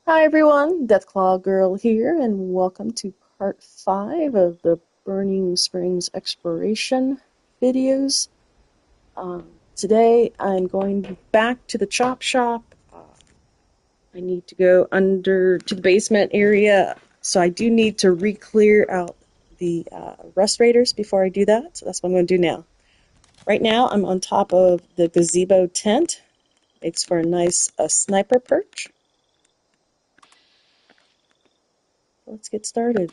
Hi everyone, Deathclaw Girl here, and welcome to part 5 of the Burning Springs exploration videos. Today I'm going back to the chop shop. I need to go under to the basement area, so I do need to re-clear out the rust raiders before I do that, so that's what I'm going to do now. Right now I'm on top of the gazebo tent. Makes for a nice sniper perch. Let's get started.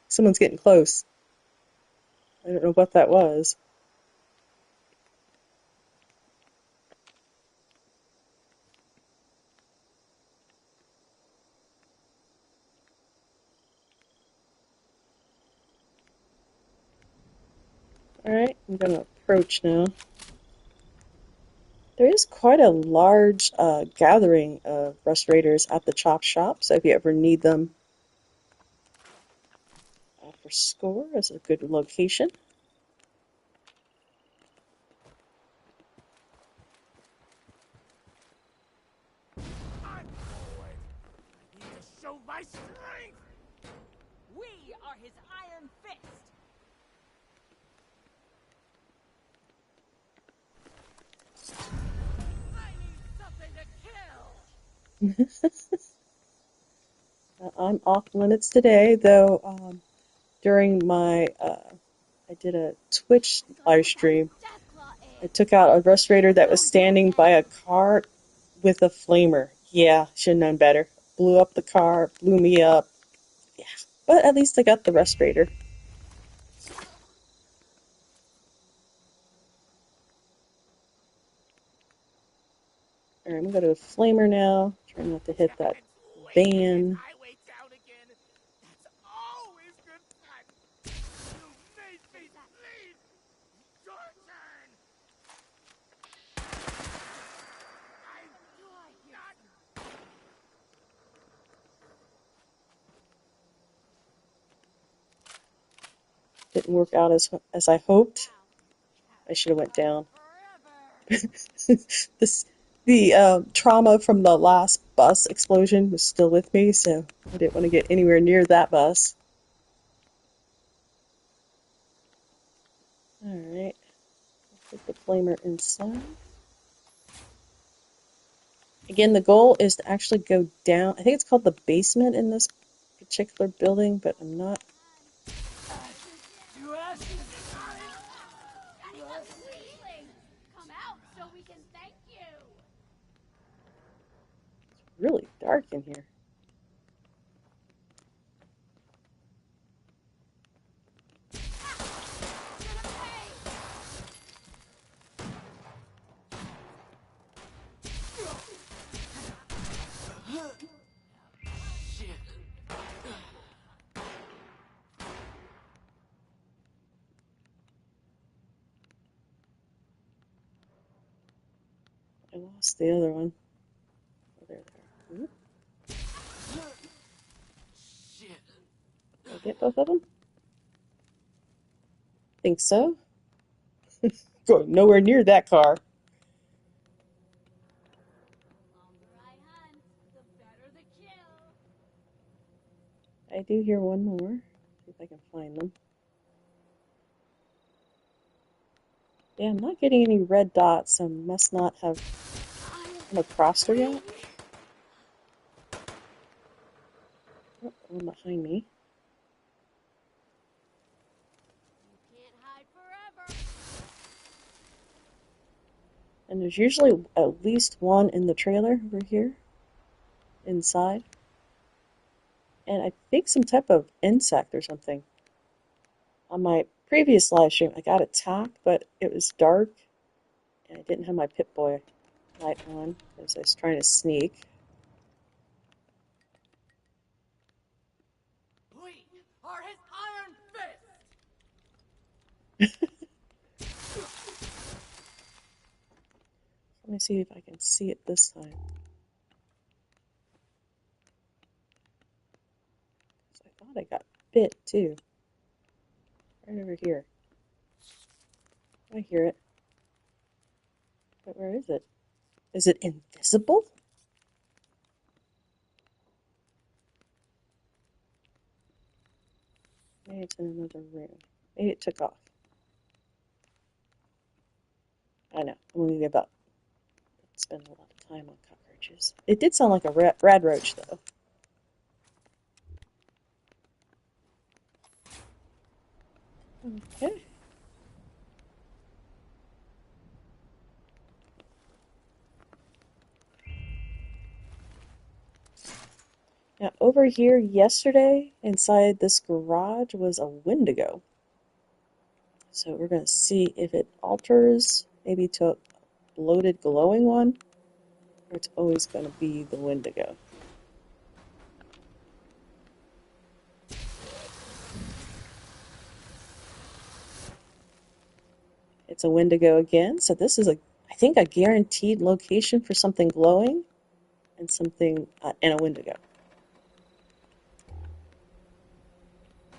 Someone's getting close. I don't know what that was. Alright, I'm going to approach now. There is quite a large gathering of rust raiders at the chop shop, so if you ever need them for score, it's a good location. I'm bored. I need to show my strength. We are his iron fist. I need something to kill. I'm off limits today, though during my, I did a Twitch live stream. I took out a rust raider that was standing by a car with a flamer. Yeah, should have known better. Blew up the car, blew me up. Yeah, but at least I got the rust raider. Alright, I'm going to go to Flamer now. Try not to hit that van. Highway down again. That's always good fun. You made me bleed. Your turn. I'm not. Didn't work out as I hoped. I should have went down. The trauma from the last bus explosion was still with me, so I didn't want to get anywhere near that bus. Alright, put the flamer inside. Again, the goal is to actually go down. I think it's called the basement in this particular building, but I'm not. Come out so we can thank you. It's really dark in here. I lost the other one. Oh, there they are. Did I get both of them? Think so. Going nowhere near that car. I do hear one more. See if I can find them. Yeah, I'm not getting any red dots, so must not have come across her yet. Oh, one behind me. You can't hide forever. And there's usually at least one in the trailer over here, inside. And I think some type of insect or something. On my previous live stream, I got attacked, but it was dark, and I didn't have my Pip-Boy light on as I was trying to sneak. We are his iron fist! Let me see if I can see it this time. I thought I got bit too. Right over here. I hear it. But where is it? Is it invisible? Maybe it's in another room. Maybe it took off. I know. I'm gonna give up. Spend a lot of time on cockroaches. It did sound like a rad roach, though. Okay. Now, over here yesterday, inside this garage, was a Wendigo. So we're going to see if it alters, maybe to a bloated glowing one, or it's always going to be the Wendigo. It's a Wendigo again, so this is, I think, a guaranteed location for something glowing and something, and a Wendigo.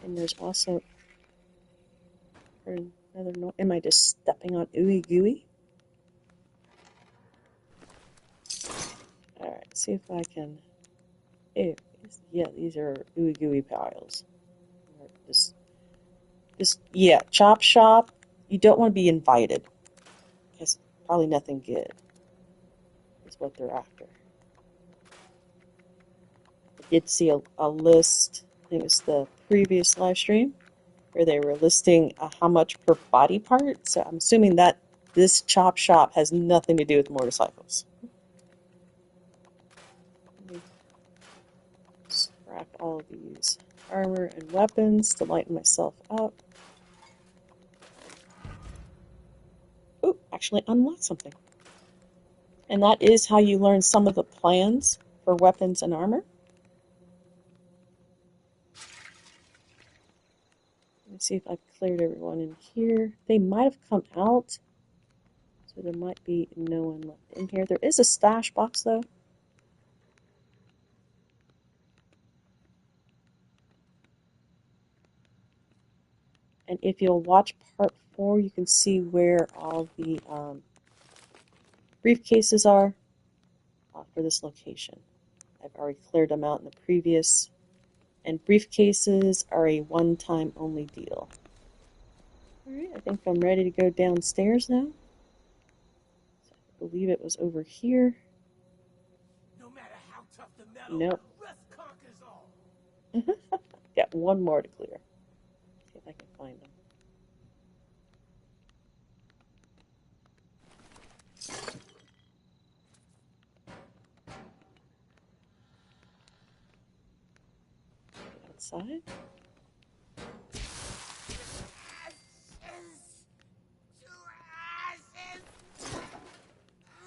And there's also another noise. Am I just stepping on ooey gooey? Alright, see if I can. Ew, yeah, these are ooey gooey piles. Yeah, chop shop. You don't want to be invited. Because probably nothing good is what they're after. I did see a list, I think it was the previous live stream, where they were listing how much per body part. So I'm assuming that this chop shop has nothing to do with motorcycles. Let me scrap all of these armor and weapons to lighten myself up. Ooh, actually unlocked something. And that is how you learn some of the plans for weapons and armor. Let me see if I've cleared everyone in here. They might have come out, so there might be no one left in here. There is a stash box, though. And if you'll watch part 4, you can see where all the briefcases are for this location. I've already cleared them out in the previous. And briefcases are a one-time only deal. Alright, I think I'm ready to go downstairs now. So I believe it was over here. No matter how tough the metal, Nope. rust conquers all. Got one more to clear. See if I can find them. Outside. Ashes to ashes.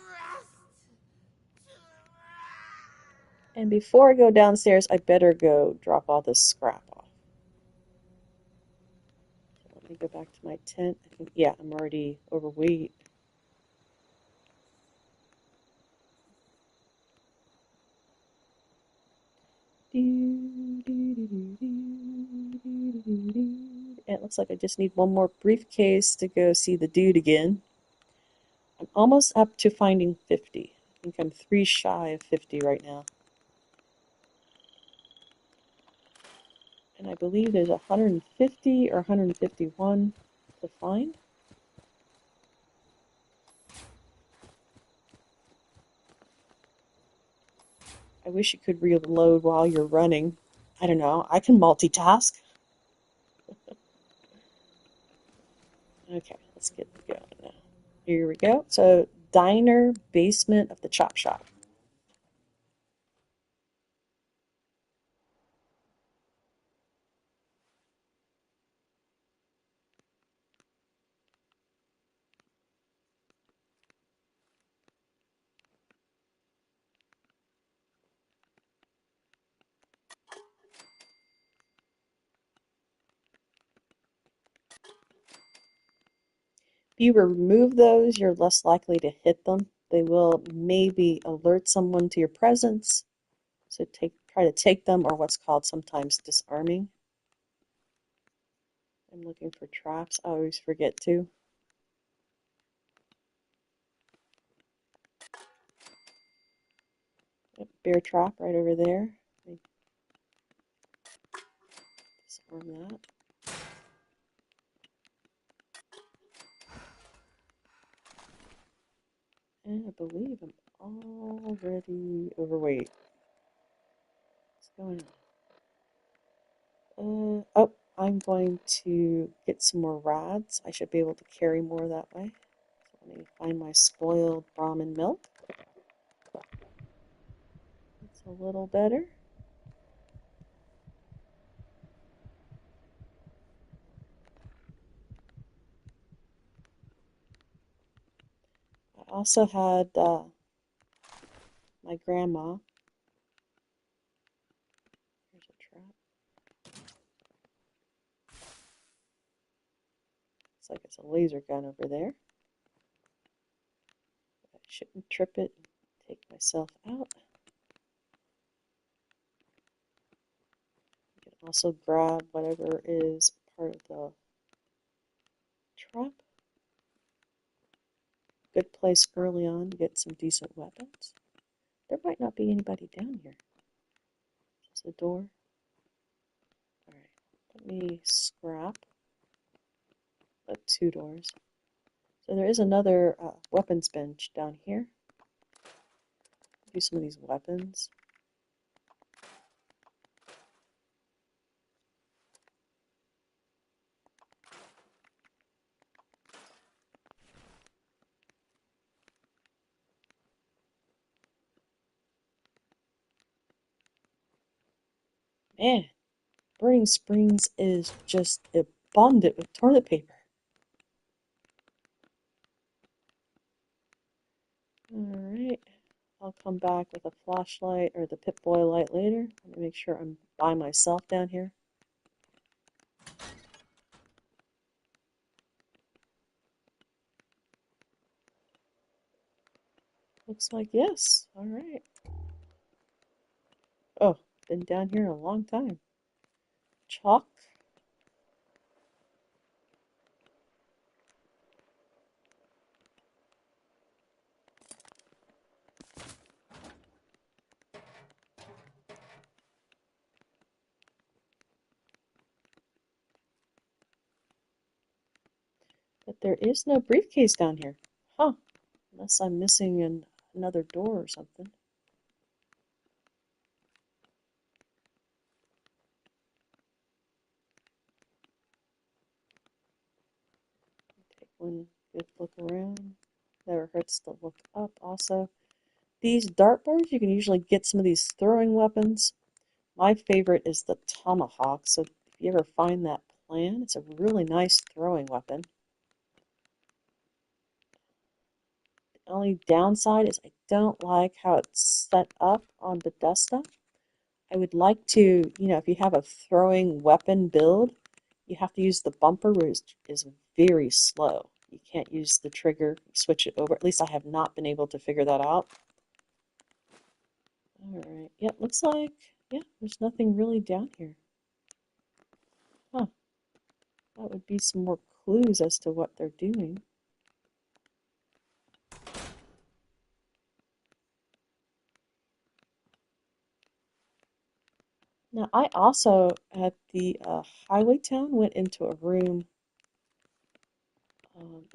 Rust to rust. And before I go downstairs, I better go drop all this scrap off. So let me go back to my tent. I think, yeah, I'm already overweight. And it looks like I just need one more briefcase to go see the dude again. I'm almost up to finding 50. I think I'm 3 shy of 50 right now. And I believe there's 150 or 151 to find. I wish you could reload while you're running. I don't know. I can multitask. Okay, let's get going now. Here we go. So, diner, basement of the chop shop. If you remove those, you're less likely to hit them. They will maybe alert someone to your presence. So try to take them, or what's called sometimes disarming. I'm looking for traps. I always forget to. Yep, bear trap right over there. Disarm that. And I believe I'm already overweight. What's going on? Oh, I'm going to get some more rods. I should be able to carry more that way. So let me find my spoiled Brahmin milk. It's a little better. I also had my grandma. Here's a trap. Looks like it's a laser gun over there. I shouldn't trip it and take myself out. You can also grab whatever is part of the trap. Good place early on to get some decent weapons. There might not be anybody down here. There's a door. Alright, let me scrap. But 2 doors. So there is another weapons bench down here. Do some of these weapons. Man, Burning Springs is just abundant with toilet paper. Alright, I'll come back with a flashlight or the Pip-Boy light later. Let me make sure I'm by myself down here. Looks like yes. Alright. Oh, been down here a long time. Chalk. But there is no briefcase down here. Huh. Unless I'm missing another door or something. Take one good look around. Never hurts to look up also. These dartboards, you can usually get some of these throwing weapons. My favorite is the tomahawk, so if you ever find that plan, it's a really nice throwing weapon. The only downside is I don't like how it's set up on Bethesda. I would like to, if you have a throwing weapon build, you have to use the bumper, which is very slow. You can't use the trigger, switch it over. At least I have not been able to figure that out. Alright, yeah, looks like, yeah, there's nothing really down here. Huh, that would be some more clues as to what they're doing. Now, I also, at the highway town, went into a room,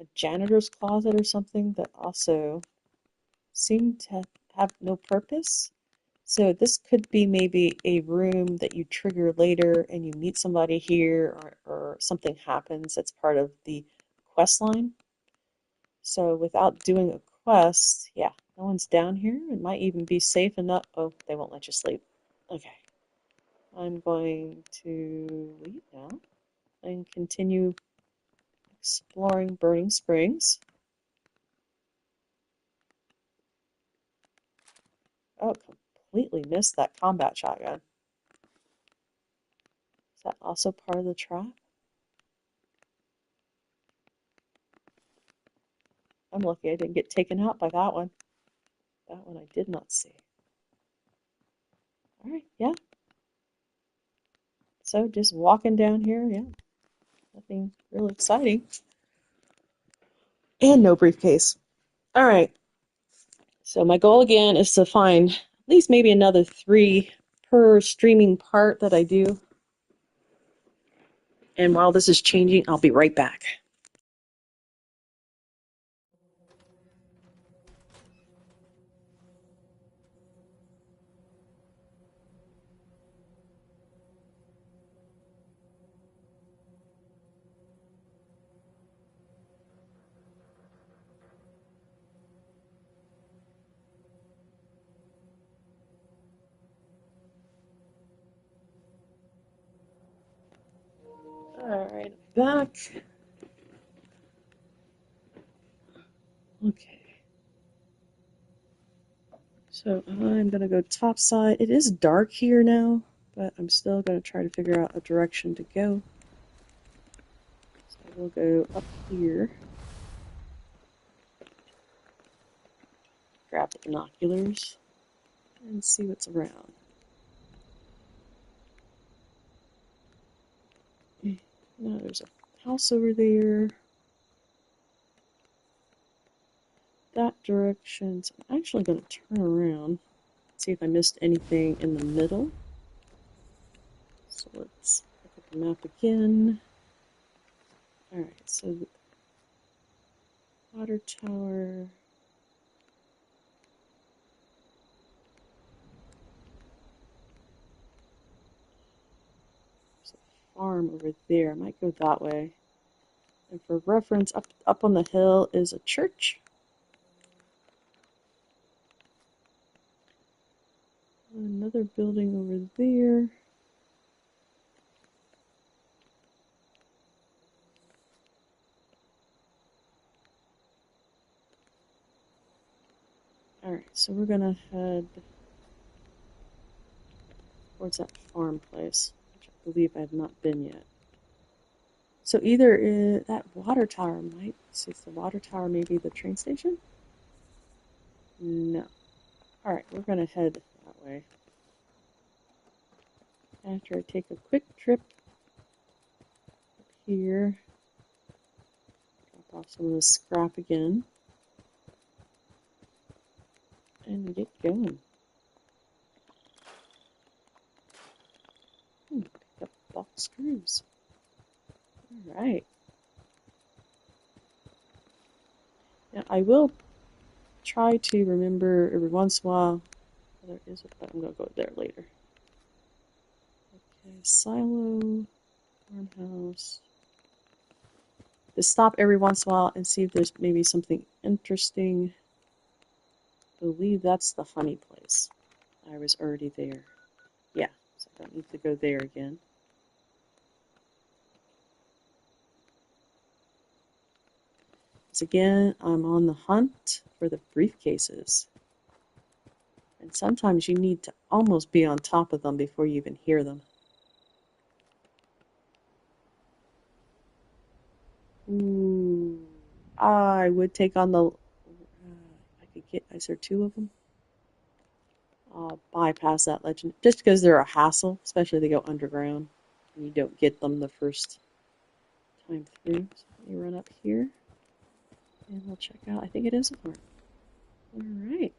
a janitor's closet or something, that also seemed to have no purpose. So this could be maybe a room that you trigger later and you meet somebody here or something happens that's part of the quest line. So without doing a quest, yeah, no one's down here. It might even be safe enough. Oh, they won't let you sleep. Okay. I'm going to leave now and continue exploring Burning Springs. Oh, completely missed that combat shotgun. Is that also part of the trap? I'm lucky I didn't get taken out by that one. That one I did not see. Alright, yeah. So just walking down here, yeah. Nothing real exciting. And no briefcase. Alright. So my goal again is to find at least maybe another 3 per streaming part that I do. And while this is changing, I'll be right back. Alright, I'm back. Okay. So I'm going to go top side. It is dark here now, but I'm still going to try to figure out a direction to go. So we'll go up here. Grab the binoculars and see what's around. Now there's a house over there. That direction. So I'm actually going to turn around, see if I missed anything in the middle. So let's look at the map again. Alright, so the water tower. There's a farm over there. I might go that way. And for reference, up on the hill is a church. Another building over there. Alright, so we're gonna head towards that farm place, which I believe I have not been yet. So either that water tower might, so it's the water tower, maybe the train station? No. Alright, we're gonna head that way. After I take a quick trip up here, drop off some of the scrap again, and get going. Pick up box screws. Alright. Now I will try to remember every once in a while. There is a, I'm going to go there later. Okay, silo, farmhouse. Just stop every once in a while and see if there's maybe something interesting. I believe that's the honey place. I was already there. Yeah, so I don't need to go there again. So again, I'm on the hunt for the briefcases. And sometimes you need to almost be on top of them before you even hear them. Ooh, I would take on the. I could get. Is there 2 of them? I'll bypass that legend just because they're a hassle, especially if they go underground and you don't get them the first time through. So let me run up here and we'll check out. I think it is a farm. All right.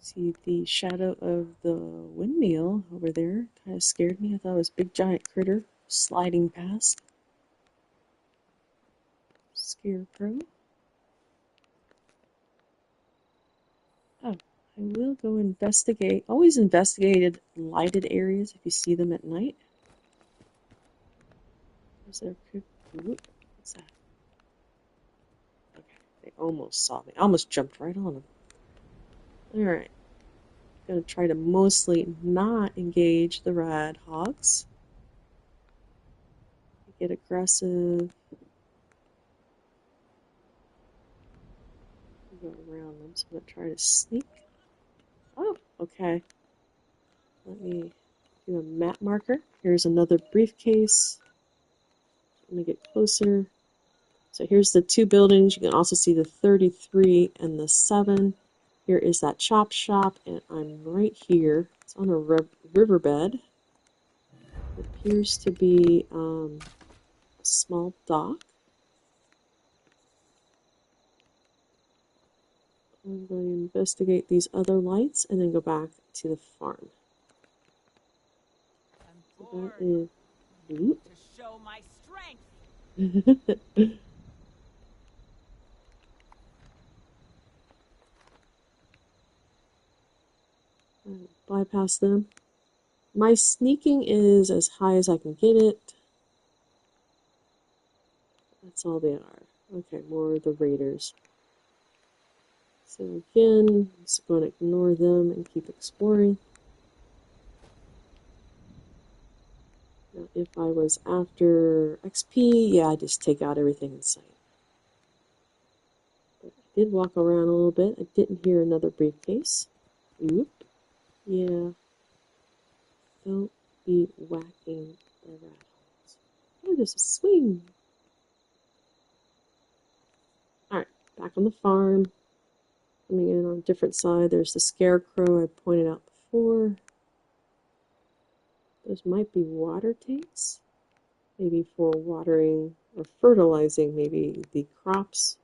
See the shadow of the windmill over there. Kind of scared me. I thought it was a big giant critter sliding past. Scarecrow. Oh, I will go investigate. Always investigated lighted areas if you see them at night. Is there a what's that? Okay, they almost saw me. I almost jumped right on them. Alright. Gonna try to mostly not engage the rad hogs. Get aggressive. Go around them, so I'm gonna try to sneak. Oh, okay. Let me do a map marker. Here's another briefcase. Let me get closer. So here's the two buildings. You can also see the 33 and the 7. Here is that chop shop, and I'm right here. It's on a riverbed. It appears to be a small dock. I'm going to investigate these other lights and then go back to the farm. I'm So born that is... to show my strength. Bypass them. My sneaking is as high as I can get it. That's all they are. Okay, more of the raiders. So again, I'm just going to ignore them and keep exploring. Now, if I was after XP, yeah, I'd just take out everything in sight. But I did walk around a little bit. I didn't hear another briefcase. Oop. Yeah. Don't be whacking the rat holes. Oh, there's a swing. Alright, back on the farm. Coming in on a different side, there's the scarecrow I pointed out before. Those might be water tanks. Maybe for watering or fertilizing maybe the crops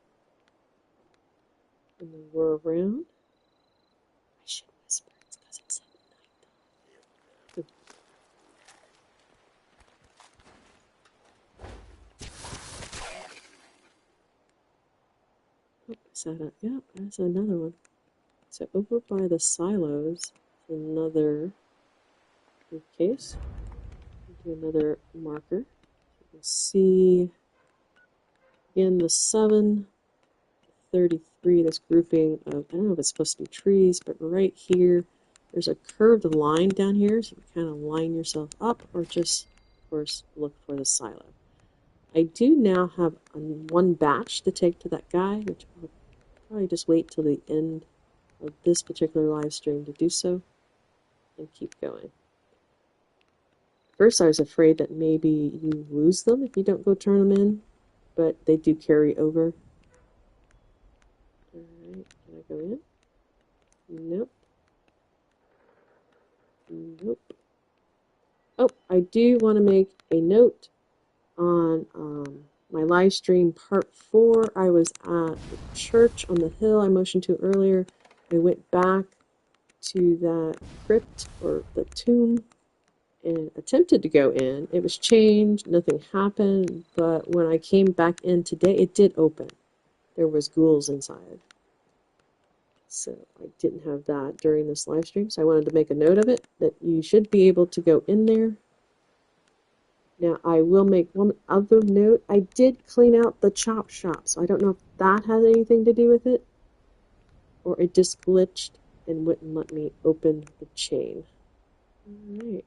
when they were around. I should whisper, it's because it's at night. Oh, is that a, yeah, that's another one. So over by the silos, another briefcase. Do another marker. You can see again the 7, 33, this grouping of, I don't know if it's supposed to be trees, but right here, there's a curved line down here, so you kind of line yourself up, or just, of course, look for the silo. I do now have one batch to take to that guy, which I'll probably just wait till the end of this particular live stream to do so, and keep going. First, I was afraid that maybe you lose them if you don't go turn them in, but they do carry over. Alright, can I go in? Nope. Nope. Oh, I do want to make a note on my live stream part 4. I was at the church on the hill I motioned to earlier. I went back to that crypt or the tomb and attempted to go in. It was changed, nothing happened, but when I came back in today, it did open. There was ghouls inside. So I didn't have that during this live stream, so I wanted to make a note of it, that you should be able to go in there. Now, I will make one other note. I did clean out the chop shop, so I don't know if that has anything to do with it, or it just glitched and wouldn't let me open the chain. Alright.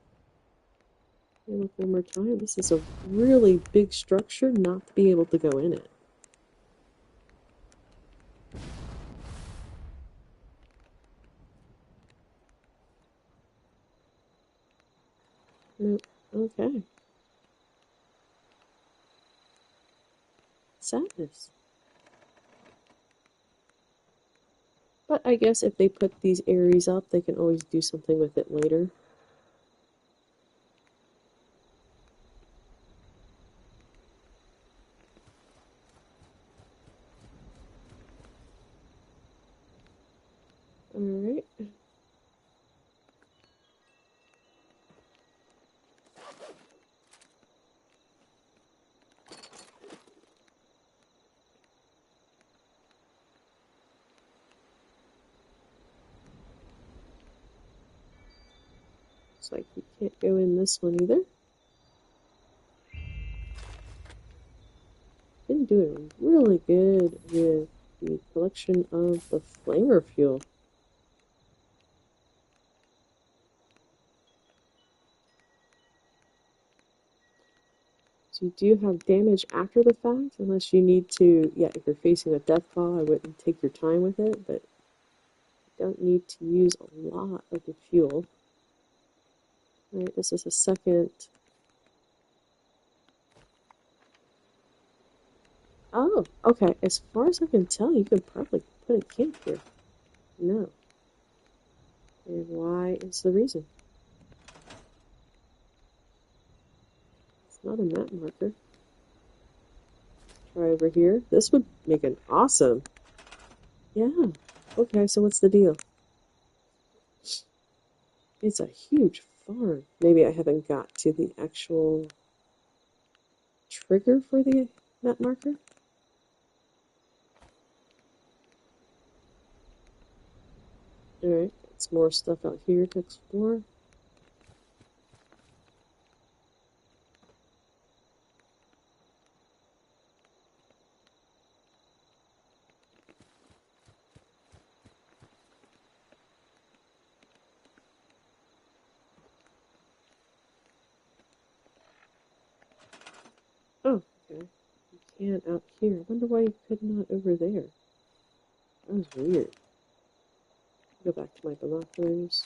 Look one more time. This is a really big structure not to be able to go in it. Nope. Okay. Sadness. But I guess if they put these areas up, they can always do something with it later. Alright. Looks like we can't go in this one either. Been doing really good with the collection of the flamer fuel. So you do have damage after the fact, unless you need to, yeah, if you're facing a Deathclaw, I wouldn't take your time with it, but you don't need to use a lot of the fuel. Alright, this is a second. Oh, okay. As far as I can tell, you could probably put a camp here. No. And why is the reason? It's not a map marker. Try over here. This would make an awesome. Yeah. Okay, so what's the deal? It's a huge farm. Maybe I haven't got to the actual trigger for the map marker. Alright, it's more stuff out here to explore. Oh, okay. You can out here. I wonder why you could not over there. That was weird. Go back to my binoculars.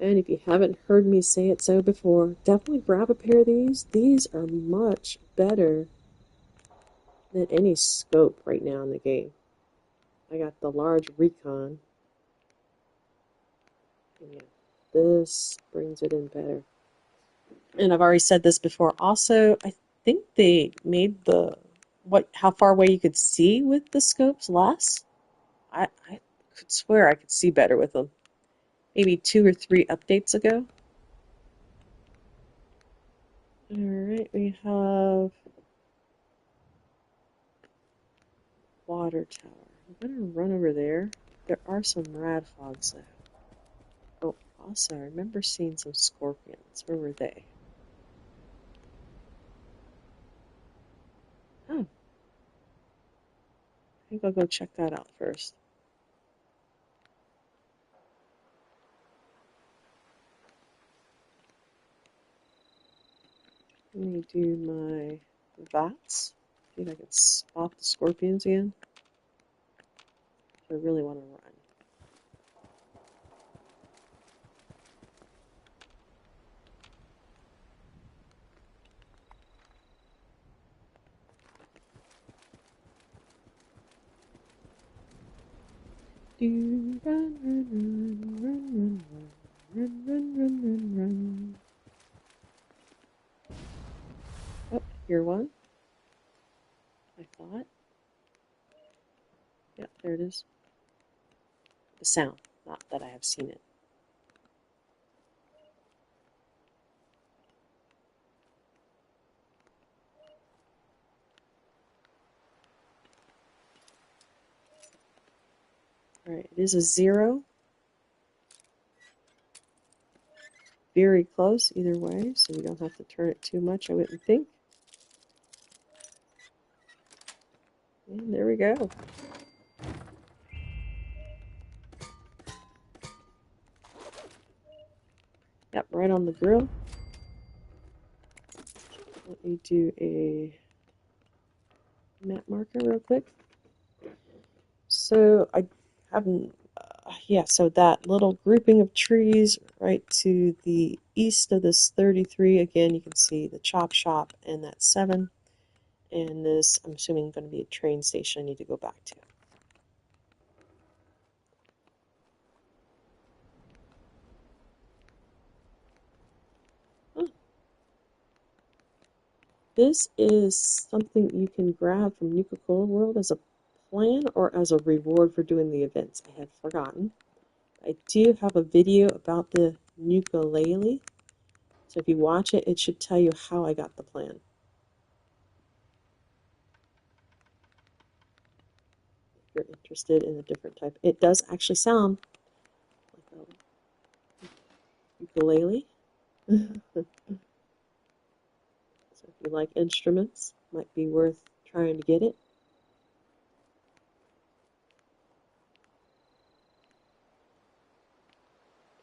And if you haven't heard me say it so before, definitely grab a pair of these. These are much better than any scope right now in the game. I got the large recon. And yeah, this brings it in better. And I've already said this before. Also, I think they made the how far away you could see with the scopes less. I could swear I could see better with them. Maybe 2 or 3 updates ago. Alright, we have water tower. I'm gonna run over there. There are some rad hogs though. Oh, also I remember seeing some scorpions. Where were they? Oh, I think I'll go check that out first. Let me do my VATS. See if I can spot the scorpions again. I really want to run. Do run, run, run, run, run, run, run, run, run, run. Oh, here one. I thought. Yep, there it is. The sound, not that I have seen it. Alright, it is a 0. Very close either way, so we don't have to turn it too much, I wouldn't think. And there we go. Yep, right on the grill. Let me do a map marker real quick. So I haven't, yeah, so that little grouping of trees right to the east of this 33, again, you can see the chop shop and that 7. And this, I'm assuming, going to be a train station I need to go back to. Oh. This is something you can grab from Nuka-Cola World as a plan or as a reward for doing the events. I had forgotten. I do have a video about the ukulele. So if you watch it, it should tell you how I got the plan. If you're interested in a different type. It does actually sound like a ukulele. So if you like instruments, might be worth trying to get it.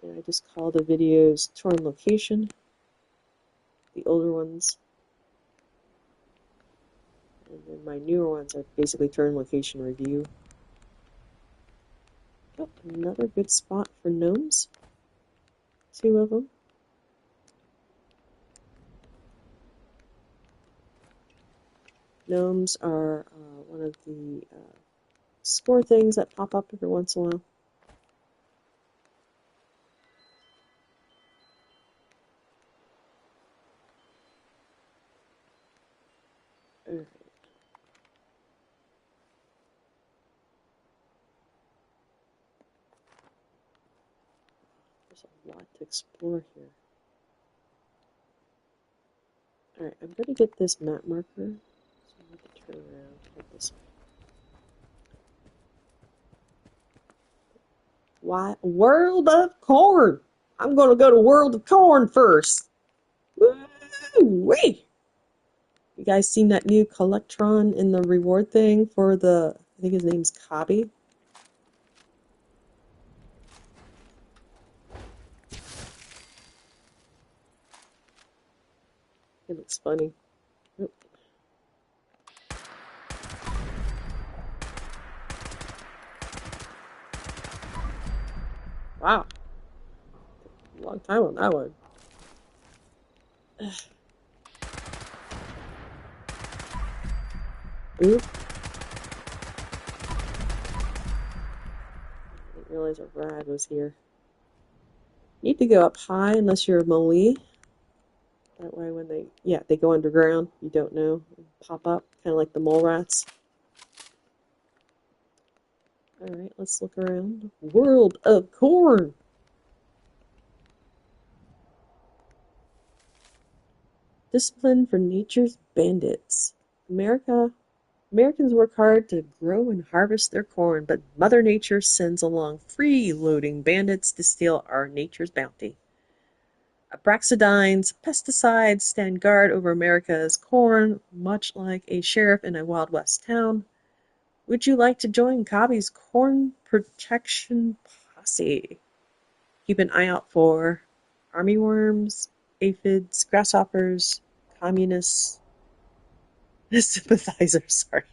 And I just call the videos Torn Location, the older ones. And then my newer ones are basically Torn Location Review. Oh, another good spot for gnomes. 2 of them. Gnomes are one of the score things that pop up every once in a while. Alright. There's a lot to explore here. Alright, I'm going to get this map marker. So I have to turn around like this way. Why? World of Corn! I'm going to go to World of Corn first. Woo-wee! You guys seen that new Collectron in the reward thing for the, I think his name's Cobby? It looks funny. Oop. Wow. Long time on that one. Oop. I didn't realize a rad was here. You need to go up high unless you're a melee. That way when they go underground, you don't know. Pop up, kind of like the mole rats. Alright, let's look around. World of Corn! Discipline for Nature's Bandits. Americans work hard to grow and harvest their corn, but Mother Nature sends along free-loading bandits to steal our nature's bounty. Abraxadines, pesticides stand guard over America's corn, much like a sheriff in a Wild West town. Would you like to join Cobby's Corn Protection Posse? Keep an eye out for armyworms, aphids, grasshoppers, communists, sympathizers, sorry.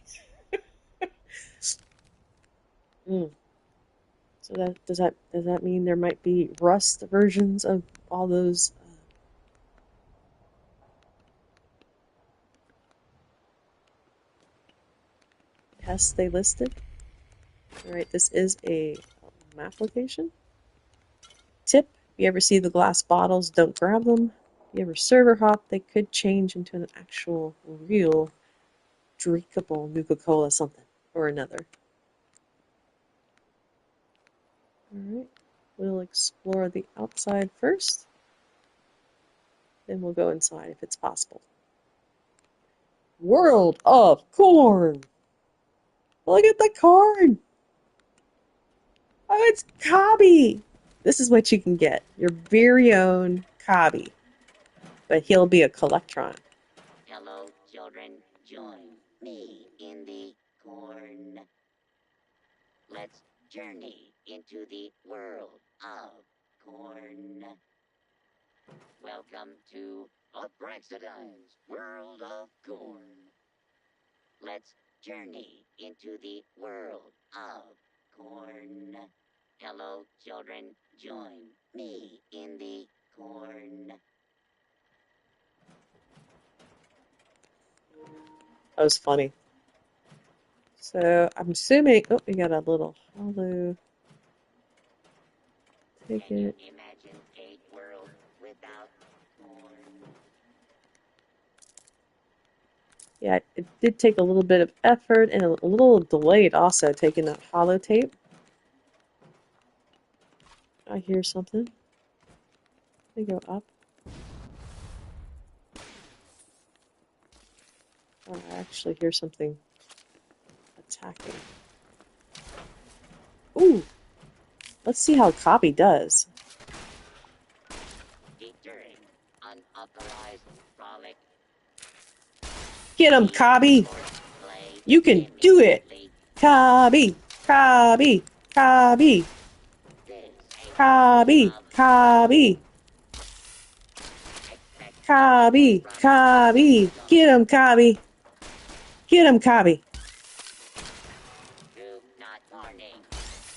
So does that mean there might be Rust versions of all those pests they listed? Alright, this is a map location. Tip, if you ever see the glass bottles, don't grab them. If you ever server hop, they could change into an actual, real, drinkable Nuka-Cola something or another. Alright, we'll explore the outside first. Then we'll go inside if it's possible. World of Corn! Look at the corn! Oh, it's Cobby! This is what you can get. Your very own Cobby. But he'll be a Collectron. Hello, children. Join me in the corn. Let's journey into the world of corn. Welcome to Abraxadine's World of Corn. Let's journey into the world of corn. Hello, children. Join me in the corn. That was funny. So I'm assuming. Oh, we got a little hollow ticket. Can you imagine a world without corn? Yeah, it did take a little bit of effort and a little delayed also taking that hollow tape. I hear something. They go up. Oh, I actually hear something attacking. Ooh! Let's see how Cobby does. Deterring unauthorized frolic. Get him, Cobby! Play You can do it! immediately. Cobby! Cobby! Cobby! This Cobby! Cobby! expect Cobby! Cobby! Get him, Cobby! Get him, Cobby! do not warning.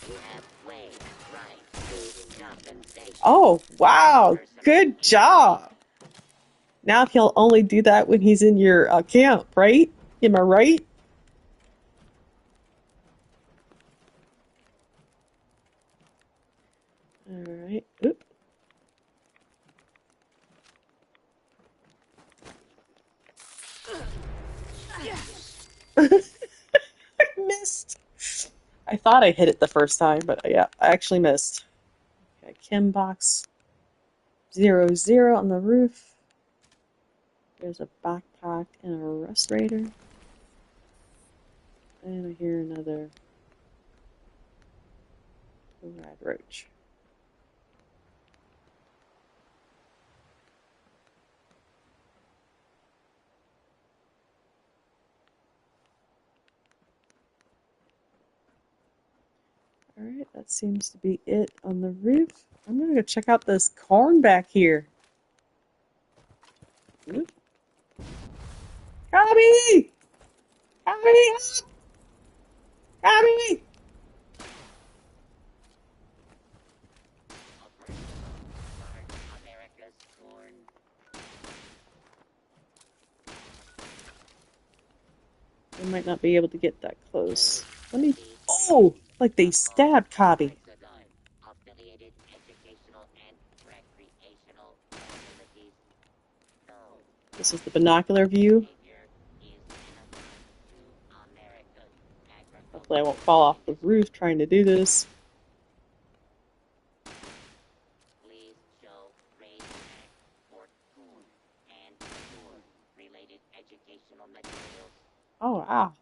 You have waived right to compensation. Oh, wow! Good job! Now he'll only do that when he's in your camp, right? Am I right? Alright. Oop. I missed! I thought I hit it the first time, but yeah, I actually missed. Okay, chem box 00 on the roof. There's a backpack and a respirator. And I hear another rad roach. Alright, that seems to be it on the roof. I'm gonna go check out this corn back here. Oop. Cobby! Cobby! Cobby! America's corn. I might not be able to get that close. Let me... Oh! Like they stabbed Cobby. Affiliated educational and recreational facilities. No This is the binocular view. behavior is inimical to America's Hopefully I won't fall off the roof trying to do this. Please show raised tax for corn and corn-related educational materials. Oh, wow.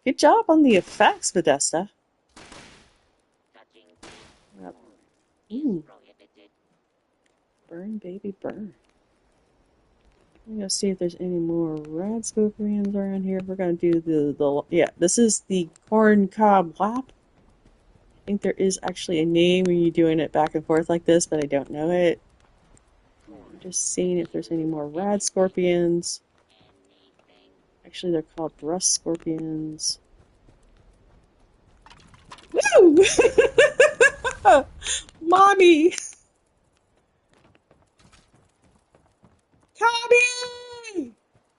Good job on the effects, Modesta. Touching Yep. corn is Ooh. prohibited. Burn, baby, burn. I'm gonna see if there's any more rad scorpions around here. We're gonna do yeah, this is the corn cob lap. I think there is actually a name when you're doing it back and forth like this, but I don't know it. I'm just seeing if there's any more rad scorpions. Anything. Actually, they're called rust scorpions. Woo! Mommy! Cobby!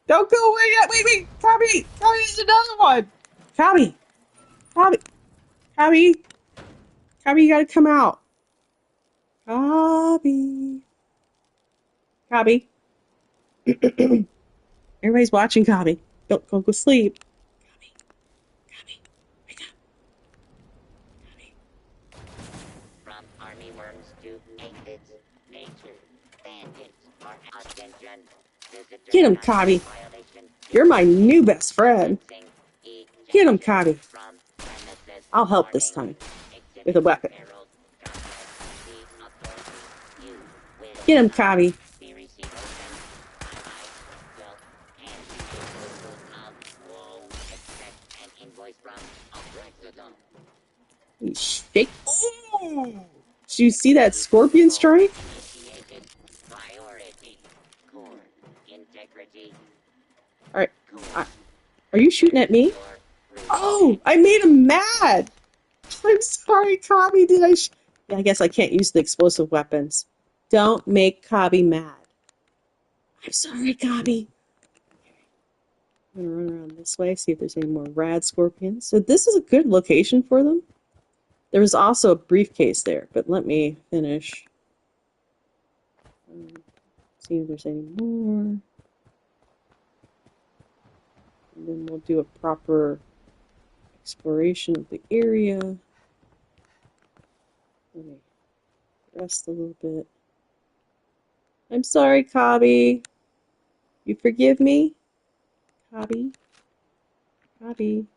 Don't go away yet! Wait! Cobby! Cobby, there's another one! Cobby! Cobby! Cobby! Cobby, you gotta come out! Cobby! Cobby! Everybody's watching Cobby. Don't go to sleep. Cobby! Cobby! Wake up! Cobby! From army worms to aphids, nature, bandits, or attention. Get him, Cobby! You're my new best friend. Get him, Cobby. I'll help this time. With a weapon. Get him, Cobby. You shake. Oh! Did you see that scorpion strike? Alright. Are you shooting at me? Oh! I made him mad! I'm sorry, Cobby. Did I yeah, I guess I can't use the explosive weapons. Don't make Cobby mad. I'm sorry, Cobby. I'm gonna run around this way, see if there's any more rad scorpions. So this is a good location for them. There was also a briefcase there, but let me finish. See if there's any more. And then we'll do a proper exploration of the area. Let me rest a little bit. I'm sorry, Cobby. You forgive me? Cobby? Cobby?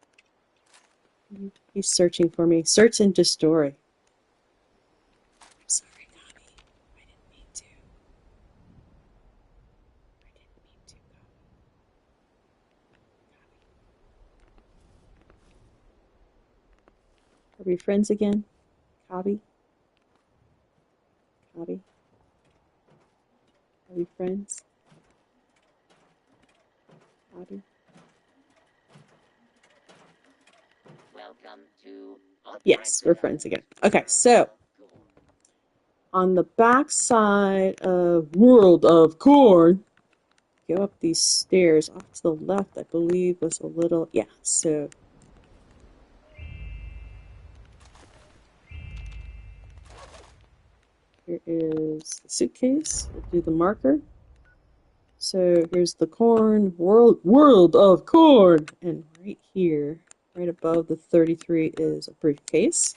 He's searching for me. Search and destroy. I'm sorry, Cobby. I didn't mean to. I didn't mean to, Cobby. Are we friends again? Cobby? Cobby? Are we friends? Cobby? Welcome to. Yes, we're friends again. Okay, so on the back side of World of Corn, go up these stairs. Off to the left, I believe, was a little... Yeah, so... Here is the suitcase. We'll do the marker. So here's the corn, world of corn. And right here, right above the 33 is a briefcase.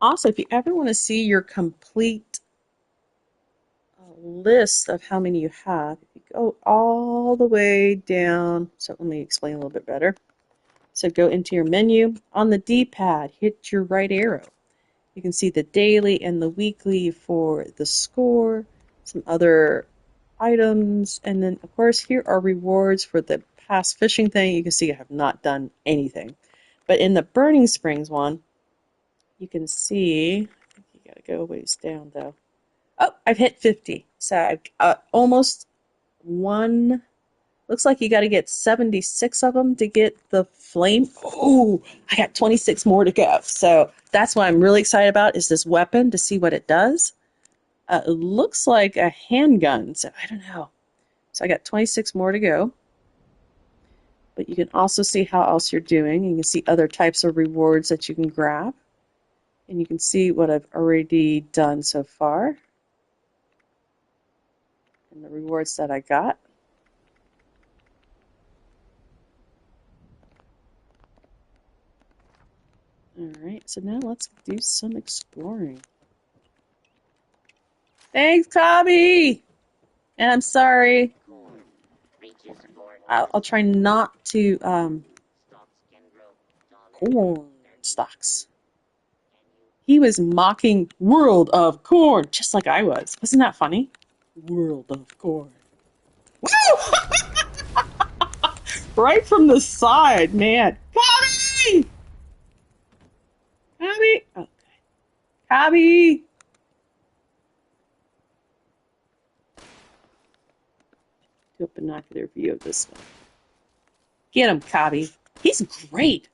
Also, if you ever want to see your complete list of how many you have, if you go all the way down, so let me explain a little bit better. So go into your menu. On the D-pad, hit your right arrow. You can see the daily and the weekly for the score, some other items, and then of course here are rewards for the past fishing thing. You can see I have not done anything. But in the Burning Springs one, you can see, I think you gotta go a ways down though. Oh, I've hit 50. So I've almost one. Looks like you got to get 76 of them to get the flame. Oh, I got 26 more to go. So that's what I'm really excited about is this weapon to see what it does. It looks like a handgun, so I don't know. So I got 26 more to go. But you can also see how else you're doing. You can see other types of rewards that you can grab. And you can see what I've already done so far. And the rewards that I got. Alright, so now let's do some exploring. Thanks, Cobby! And I'm sorry. I'll try not to, corn stalks. He was mocking World of Corn, just like I was. Wasn't that funny? World of Corn. Woo! Right from the side, man. Cobby! Cobby! Oh, okay. Cobby! Do a binocular view of this one. Get him, Cobby. He's great.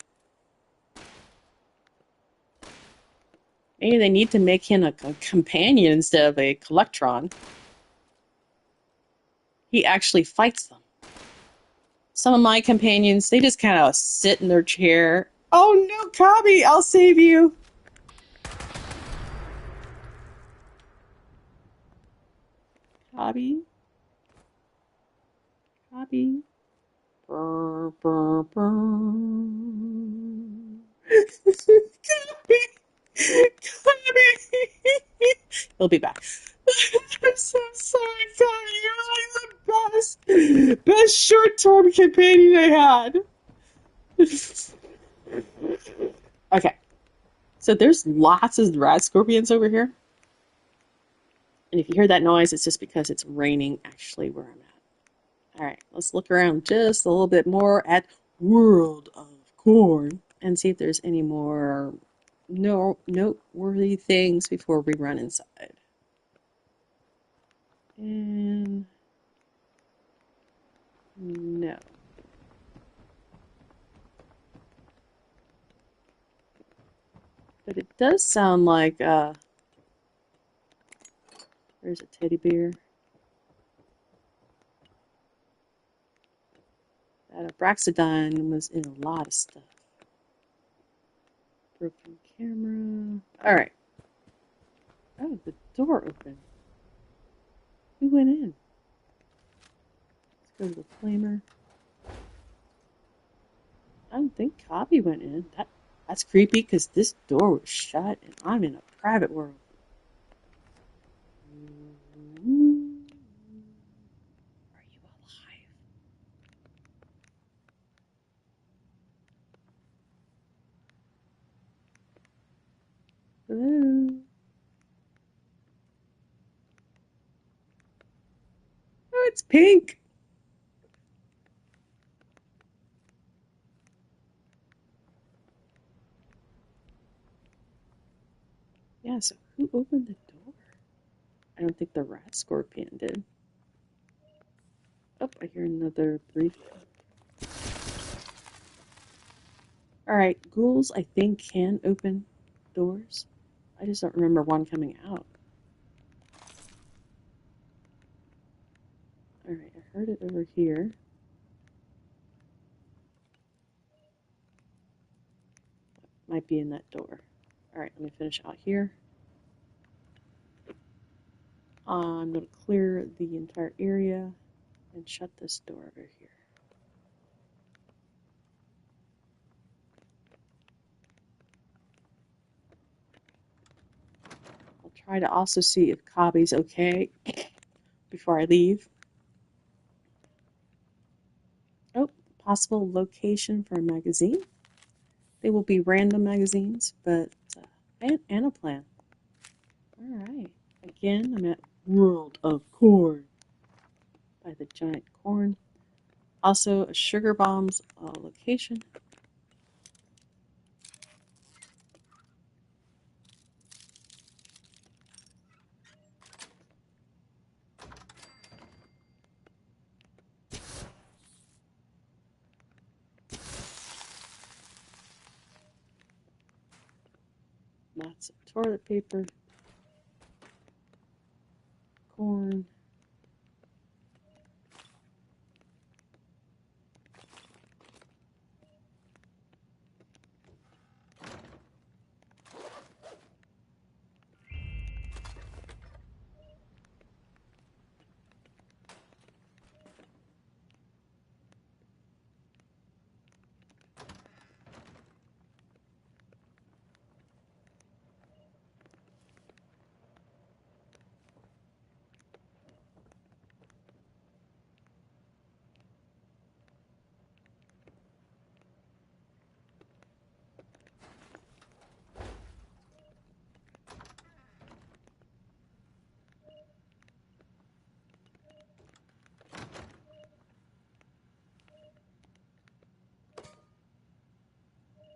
Maybe they need to make him a companion instead of a Collectron. He actually fights them. Some of my companions, they just kind of sit in their chair. Oh no, Cobby, I'll save you. Cobby. Cobby. Brr, brr, brr. Cobby. Cobby. He'll be back. I'm so sorry, Cobby. You're like the best. Best short-term companion I had. Okay. So there's lots of rat scorpions over here. And if you hear that noise, it's just because it's raining actually where I'm at. All right, let's look around just a little bit more at World of Corn and see if there's any more noteworthy things before we run inside. And no. But it does sound like, there's a teddy bear. That Abraxodon was in a lot of stuff. Broken camera. All right. Oh, the door opened. Who went in? Let's go to the flamer. I don't think Cobby went in. That's creepy because this door was shut and I'm in a private world. Are you alive? Hello? Oh, it's pink. Yeah, so who opened the door? I don't think the rat scorpion did. Oh, I hear another brief. Alright, ghouls I think can open doors. I just don't remember one coming out. Alright, I heard it over here. Might be in that door. Alright, let me finish out here. I'm going to clear the entire area and shut this door over here. I'll try to also see if Cobby's okay before I leave. Oh, possible location for a magazine. They will be random magazines, but and a plan. Alright, again, I'm at World of Corn by the Giant Corn. Also, a Sugar Bombs location. Lots of toilet paper. Corn.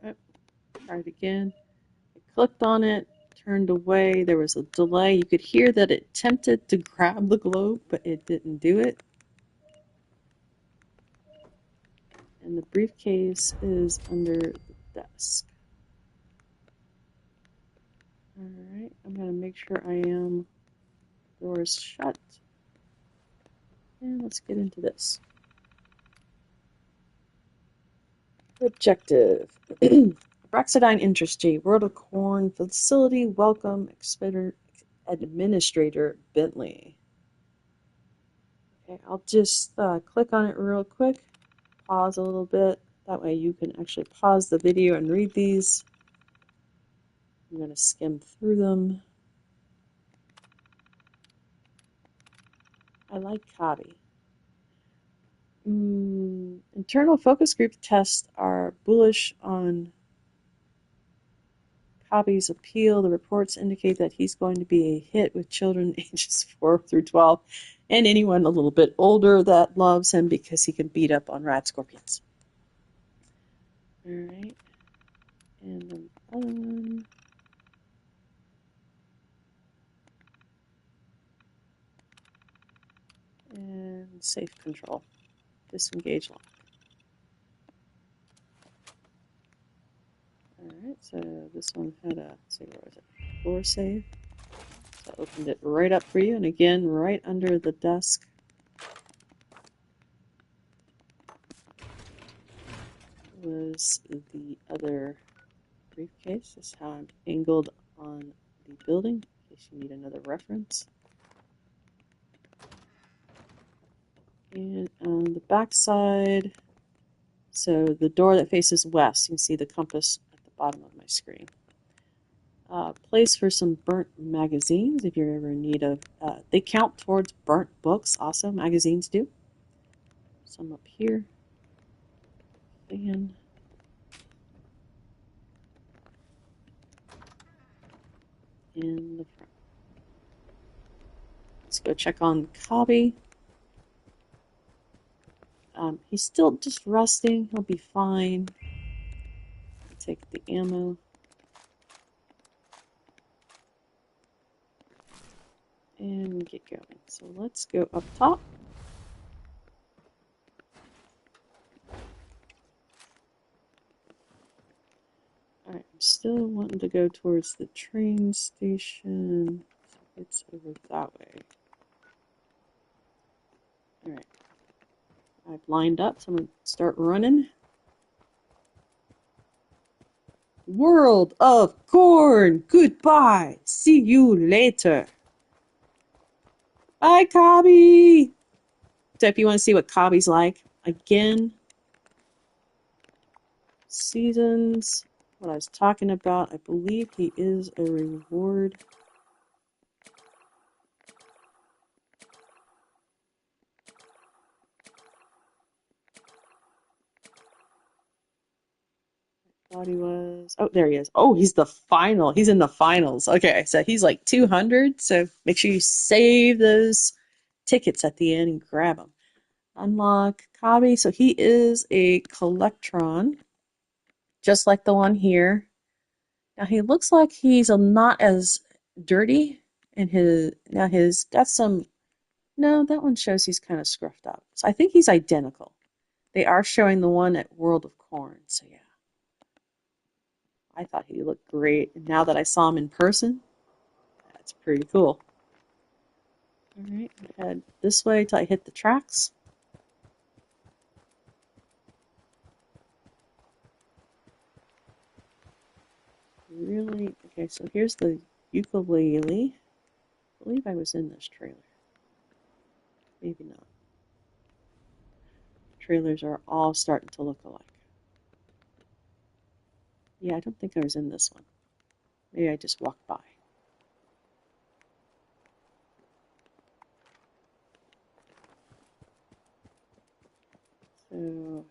Oh, try it again. I clicked on it, turned away. There was a delay. You could hear that it attempted to grab the globe, but it didn't do it. And the briefcase is under the desk. Alright, I'm going to make sure I am. Doors shut. And let's get into this. Objective. Braxidine Industry, World of Corn Facility, welcome, Administrator Bentley. Okay, I'll just click on it real quick, pause a little bit. That way you can actually pause the video and read these. I'm going to skim through them. I like Cobby. Internal focus group tests are bullish on Cobby's appeal. The reports indicate that he's going to be a hit with children ages 4 through 12 and anyone a little bit older that loves him because he can beat up on rat scorpions. Alright. And the other one. And safe control. Disengage lock. Alright, so this one had a, let's see, where was it? Floor save. So I opened it right up for you, and again, right under the desk. Was the other briefcase. This is how I'm angled on the building, in case you need another reference. And on the back side, so the door that faces west, you can see the compass at the bottom of my screen. Place for some burnt magazines if you're ever in need of. They count towards burnt books also. Magazines do. Some up here. Fan. In the front. Let's go check on Cobby. He's still just rusting. He'll be fine. Take the ammo. And get going. So let's go up top. Alright, I'm still wanting to go towards the train station. It's over that way. Alright. I've lined up, so I'm going to start running. World of Corn! Goodbye! See you later! Bye, Cobby! So if you want to see what Cobby's like, again, seasons, what I was talking about, I believe he is a reward. Thought he was. Oh, there he is. Oh, he's the final. He's in the finals. Okay, so he's like 200. So make sure you save those tickets at the end and grab them. Unlock Cobby. So he is a Collectron, just like the one here. Now he looks like he's not as dirty. And his got some. No, that one shows he's kind of scruffed up. So I think he's identical. They are showing the one at World of Corn. So yeah. I thought he looked great. And now that I saw him in person, that's pretty cool. Alright, head this way till I hit the tracks. Really? Okay, so here's the ukulele. I believe I was in this trailer. Maybe not. Trailers are all starting to look alike. Yeah, I don't think I was in this one. Maybe I just walked by. So,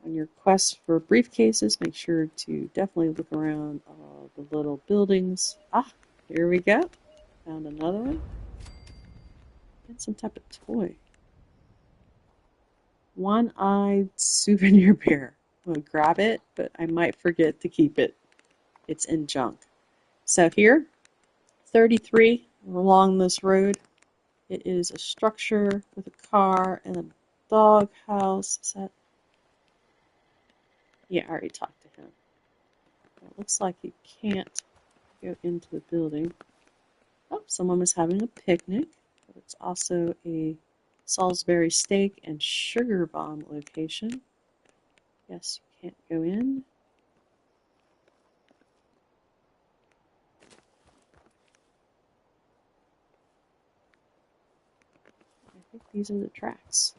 on your quest for briefcases, make sure to definitely look around all the little buildings. Ah, here we go. Found another one. And some type of toy. One-eyed souvenir bear. I'm going to grab it, but I might forget to keep it. It's in junk. So here, 33 along this road. It is a structure with a car and a dog house. Is that? Yeah, I already talked to him. It looks like you can't go into the building. Oh, someone was having a picnic. It's also a Salisbury steak and sugar bomb location. Yes, you can't go in. I think these are the tracks.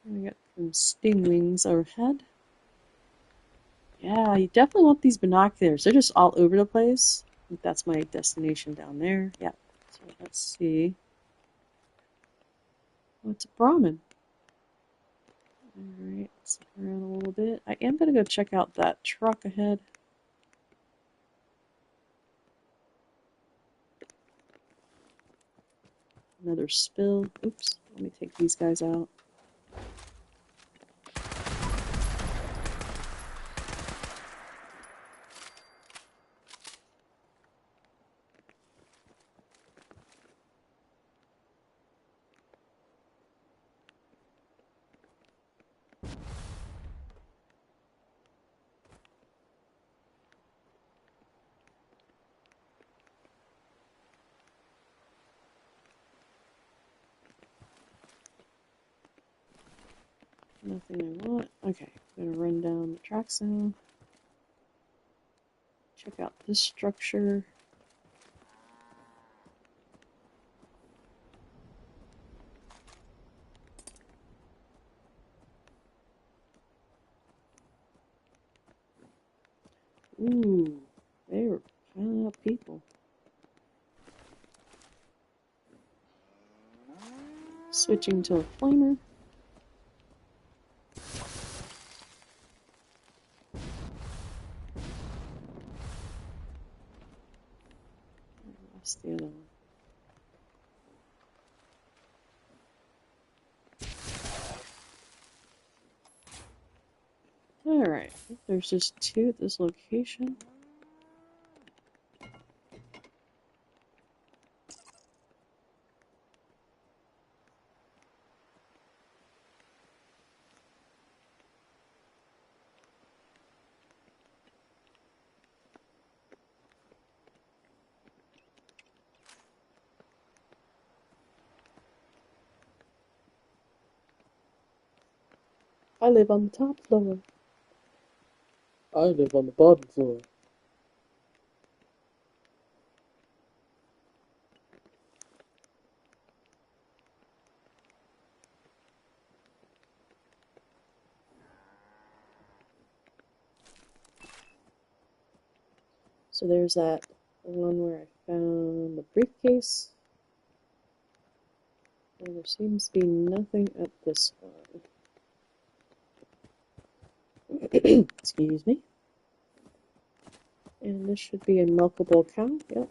And we got some stingwings overhead. Yeah, you definitely want these binoculars. They're just all over the place. I think that's my destination down there. Yeah. So let's see. Oh, it's a Brahmin. Alright, let's look around a little bit. I am going to go check out that truck ahead. Another spill. Oops, let me take these guys out. Nothing I want. Okay, I'm going to run down the tracks now. Check out this structure. people. Switching to a flamer. That's the other one. Alright, there's just 2 at this location. I live on the top floor. I live on the bottom floor. So there's that one where I found the briefcase. And there seems to be nothing at this one. Excuse me. And this should be a milkable cow. Yep.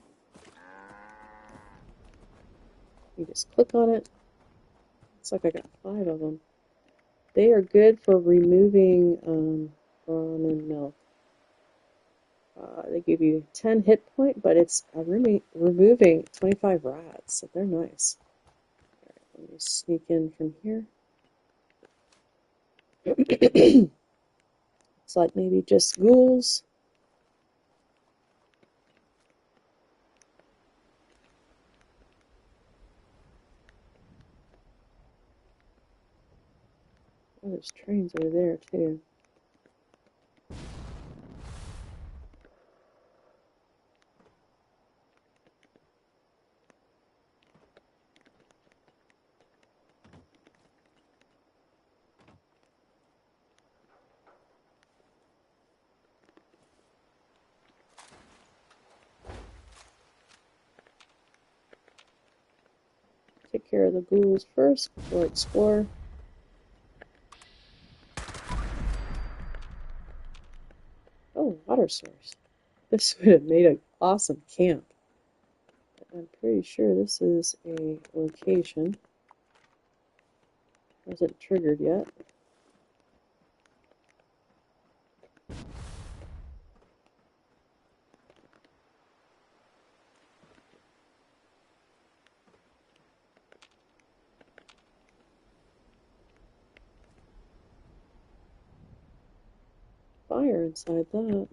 You just click on it. Looks like I got 5 of them. They are good for removing brawn and milk. They give you 10 hit point, but it's removing 25 rats, so they're nice. All right, let me sneak in from here. It's like maybe just ghouls. Oh, there's trains over there too. Take care of the ghouls first before I explore. Oh, water source. This would have made an awesome camp. I'm pretty sure this is a location. Hasn't triggered yet. Fire inside that.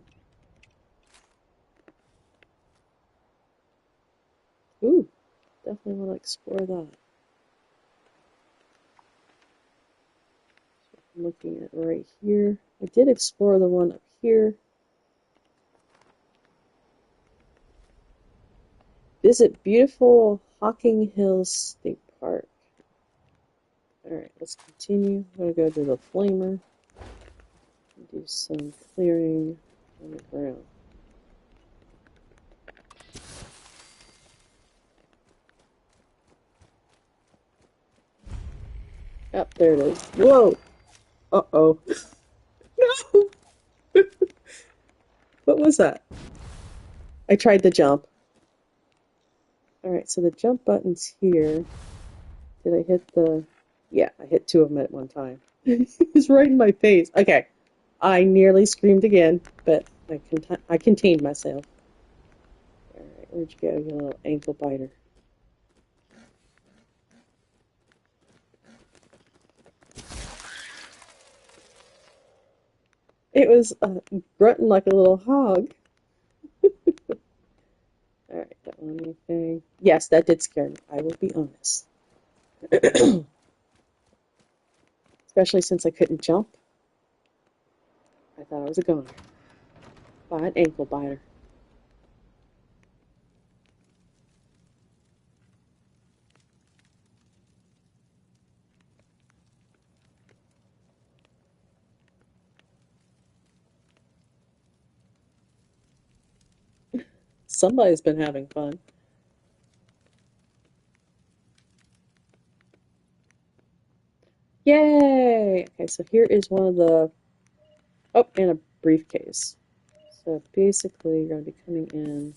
Ooh, definitely want to explore that. So I'm looking at right here. I did explore the one up here. Visit beautiful Hocking Hills State Park. Alright, let's continue. I'm going to go to the flamer and do some clearing on the ground. Oh, there it is. Whoa! Uh-oh. No! What was that? I tried to jump. Alright, so the jump button's here. Did I hit the... Yeah, I hit 2 of them at one time. It was right in my face. Okay. I nearly screamed again, but I contained myself. Alright, where'd you go, you little ankle biter? It was grunting like a little hog. Alright, that one anything. Yes, that did scare me. I will be honest. Especially since I couldn't jump. I thought I was a goner. By an ankle biter. Somebody's been having fun. Yay! Okay, so here is one of the... Oh, and a briefcase. So basically, you're going to be coming in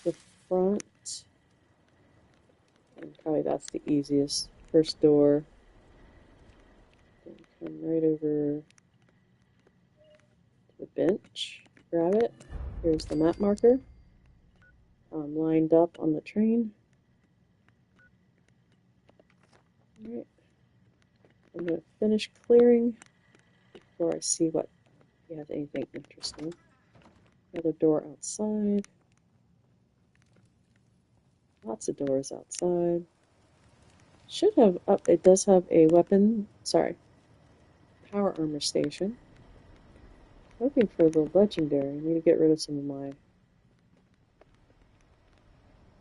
the front. And probably that's the easiest. First door. Then come right over to the bench. Grab it. Here's the map marker. Lined up on the train. Alright. I'm going to finish clearing before I see what if he has anything interesting. Another door outside. Lots of doors outside. Should have up. It does have a weapon. Sorry, power armor station. Looking for the legendary. I need to get rid of some of my.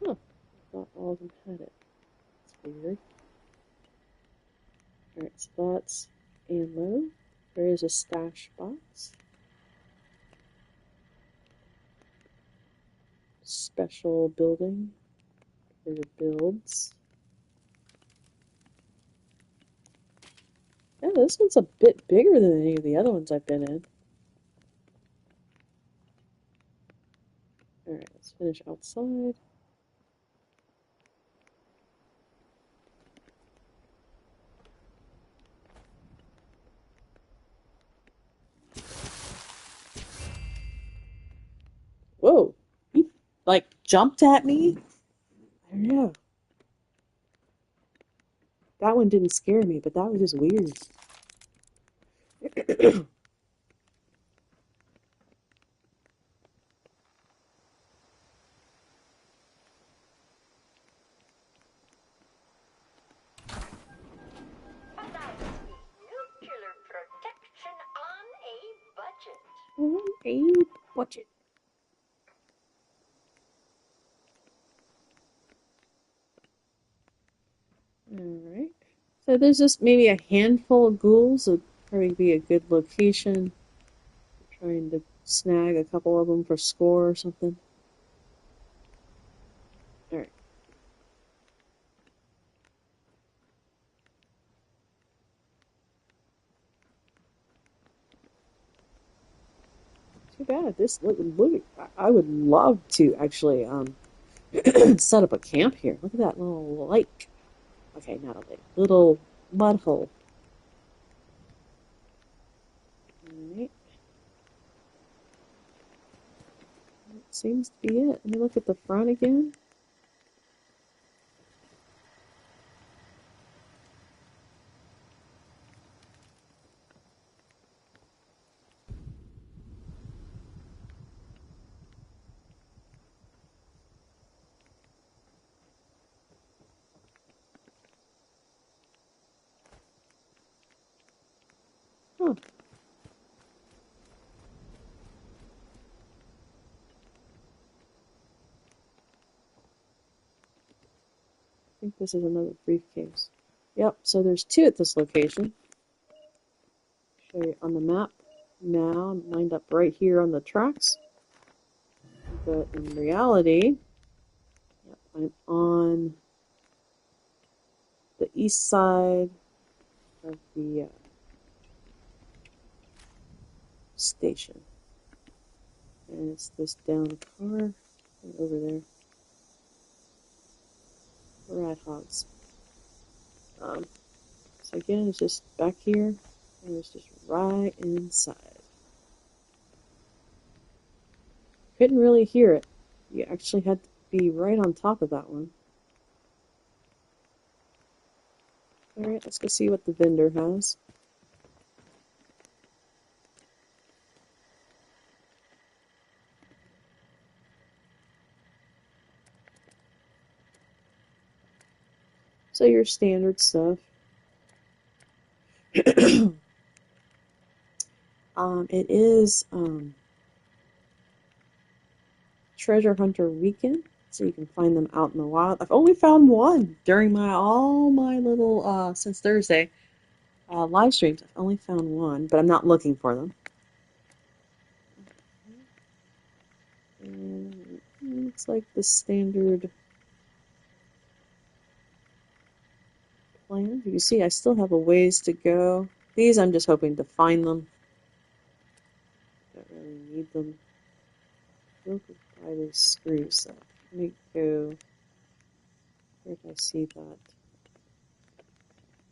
Huh. I thought all of them had it. That's weird. Alright, so that's ammo. There is a stash box. Special building for your builds. Yeah, this one's a bit bigger than any of the other ones I've been in. Alright, let's finish outside. Whoa! He, like, jumped at me? I don't know. That one didn't scare me, but that was just weird. Nuclear protection on a budget. Watch it. Alright. So there's just maybe a handful of ghouls. Would probably be a good location. Trying to snag a couple of them for score or something. Alright. Too bad. This look. I would love to actually set up a camp here. Look at that little lake. Okay, not a lake. Little mud hole. Alright. That seems to be it. Let me look at the front again. Huh. I think this is another briefcase. Yep, so there's two at this location. Show you on the map now. I'm lined up right here on the tracks. But in reality, yep, I'm on the east side of the station. And it's this down car right over there. Rat hogs. So again, it's just back here, and it's just right inside. Couldn't really hear it. You actually had to be right on top of that one. Alright, let's go see what the vendor has. So your standard stuff. It is Treasure Hunter Weekend, so you can find them out in the wild. I've only found one during all my little since Thursday live streams. I've only found one, but I'm not looking for them. And it's like the standard plan. You see, I still have a ways to go. These, I'm just hoping to find them. Don't really need them. We'll go buy those screws. So let me go. Where did I see that?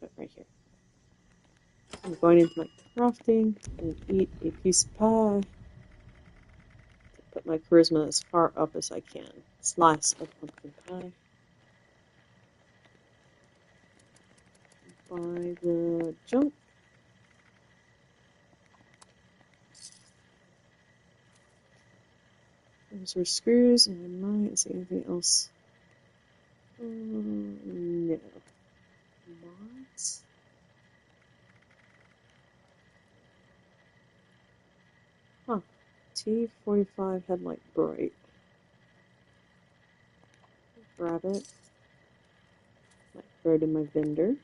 Oh, right here. I'm going into my crafting and eat a piece of pie to put my charisma as far up as I can. Slice of pumpkin pie. Buy the junk. Those are screws, and I might see anything else. No. Mods? Huh. T45 headlight bright. Grab it. Might throw it in my vendor.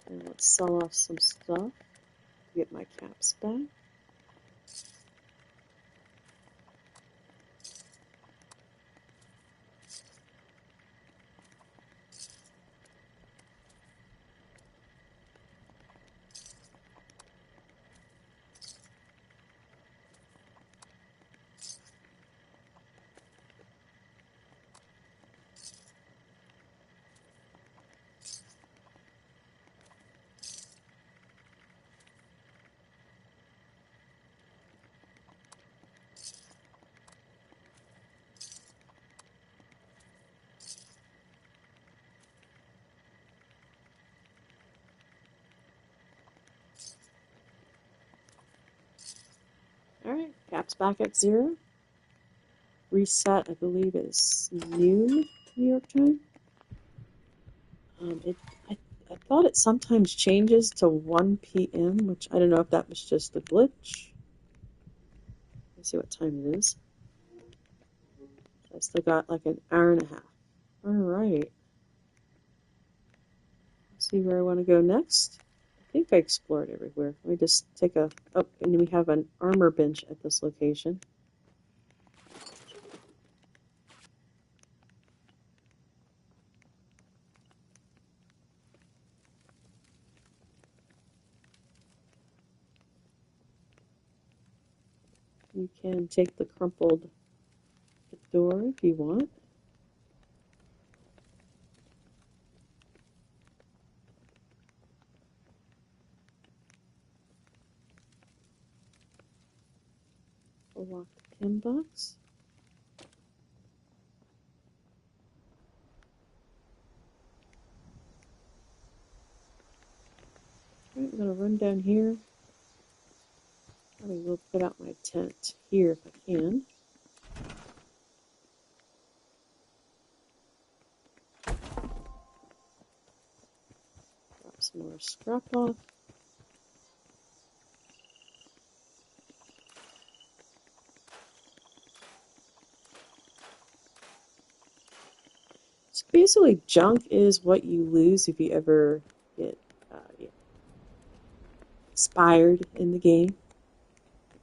And let's sell off some stuff to get my caps back. Alright, caps back at 0. Reset, I believe, is noon New York time. I thought it sometimes changes to 1 p.m., which I don't know if that was just a glitch. Let's see what time it is. I still got like an hour and a half. Alright. See where I want to go next. I think I explored everywhere. Let me just take a... Oh, and we have an armor bench at this location. You can take the crumpled door if you want. A locked pin box. Alright, I'm going to run down here. I will put out my tent here if I can. Drop some more scrap off. So basically, junk is what you lose if you ever get expired in the game.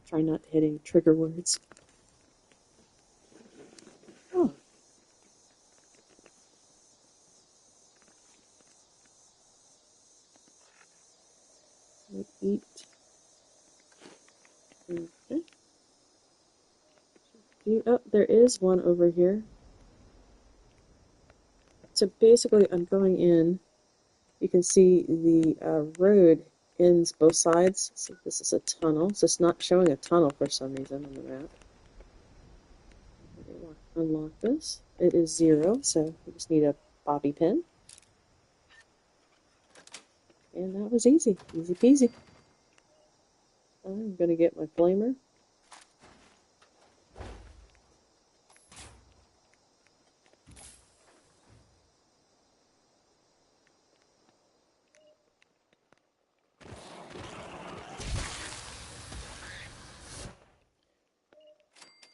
Try not to hit any trigger words. Oh. Eat. Okay. Oh, there is one over here. So basically, I'm going in. You can see the road ends both sides. So this is a tunnel. So it's not showing a tunnel for some reason on the map. Unlock this. It is 0, so we just need a bobby pin. And that was easy. Easy peasy. I'm going to get my flamer.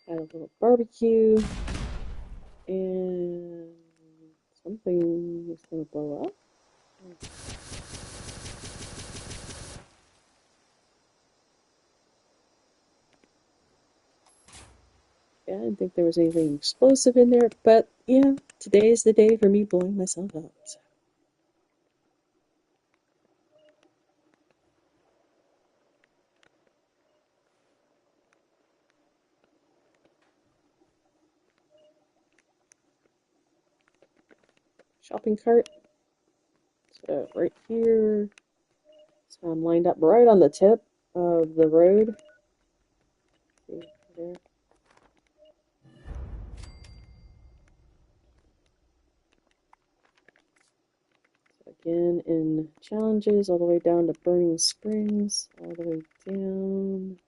Got a little barbecue. And something is going to blow up. Yeah, I didn't think there was anything explosive in there, but yeah, today is the day for me blowing myself up. So. Shopping cart. So right here. So I'm lined up right on the tip of the road. See, there. So again, in challenges, all the way down to Burning Springs, all the way down.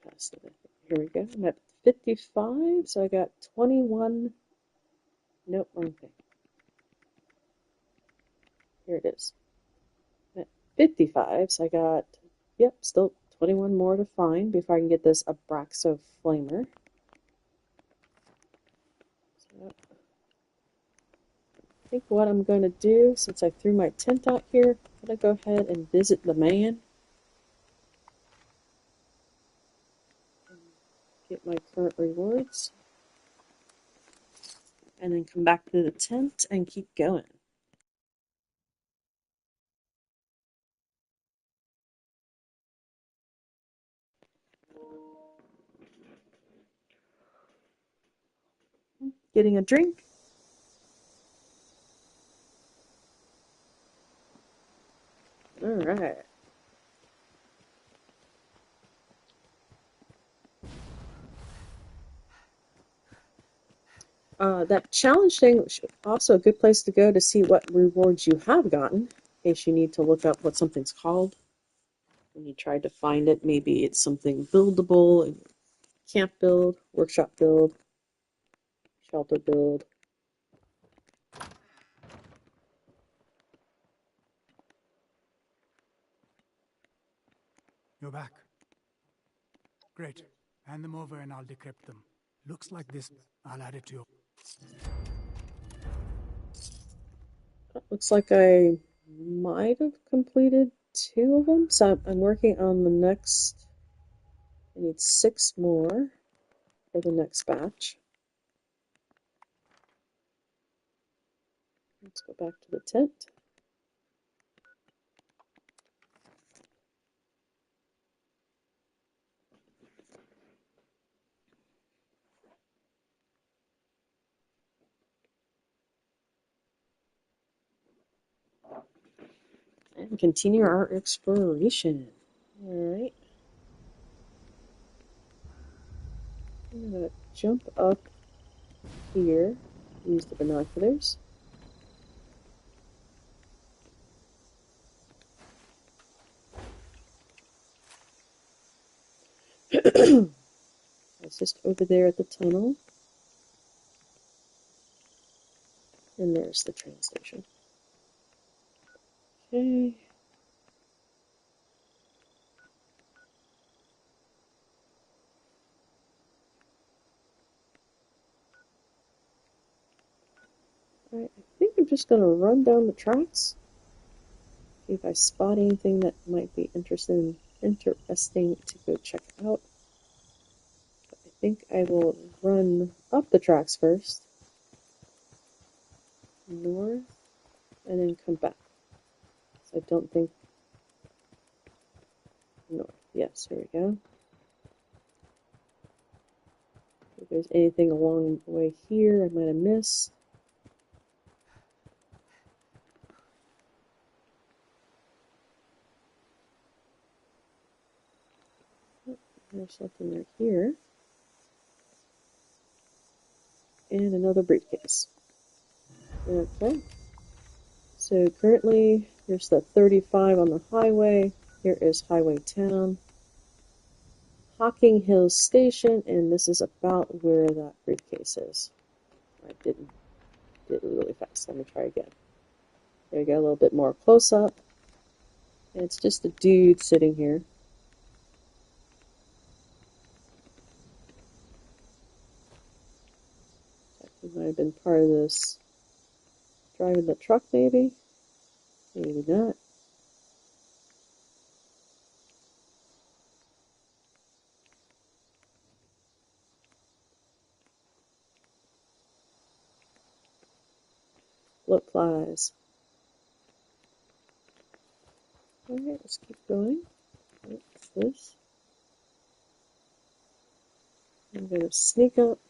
Past it, I think. Here we go. I'm at 55, so I got 21. Nope, wrong thing. Here it is. I'm at 55, so I got, yep, still 21 more to find before I can get this Abraxo Flamer. So I think what I'm going to do, since I threw my tent out here, I'm going to go ahead and visit the man. Get my current rewards. And then come back to the tent and keep going. Getting a drink. All right. That challenge thing is also a good place to go to see what rewards you have gotten, in case you need to look up what something's called. When you try to find it, maybe it's something buildable, camp build, workshop build, shelter build. You're back. Great. Hand them over and I'll decrypt them. Looks like this. I'll add it to your... Looks like I might have completed 2 of them, so I'm working on the next. I need 6 more for the next batch. Let's go back to the tent. And continue our exploration. Alright. I'm going to jump up here, use the binoculars. It's just over there at the tunnel. And there's the train station. Okay. Alright, I think I'm just going to run down the tracks. See if I spot anything that might be interesting to go check out. But I think I will run up the tracks first. North. And then come back. So I don't think north. Yes, here we go. If there's anything along the way here I might have missed. Oh, there's something right here. And another briefcase. Okay. So currently there's the 35 on the highway. Here is Highway Town. Hocking Hills Station, and this is about where that briefcase is. I did it really fast. Let me try again. There you go, a little bit more close up. And it's just a dude sitting here. He might have been part of this. Driving the truck, maybe? Maybe not. Look, flies. Alright, let's keep going. What's this? I'm gonna sneak up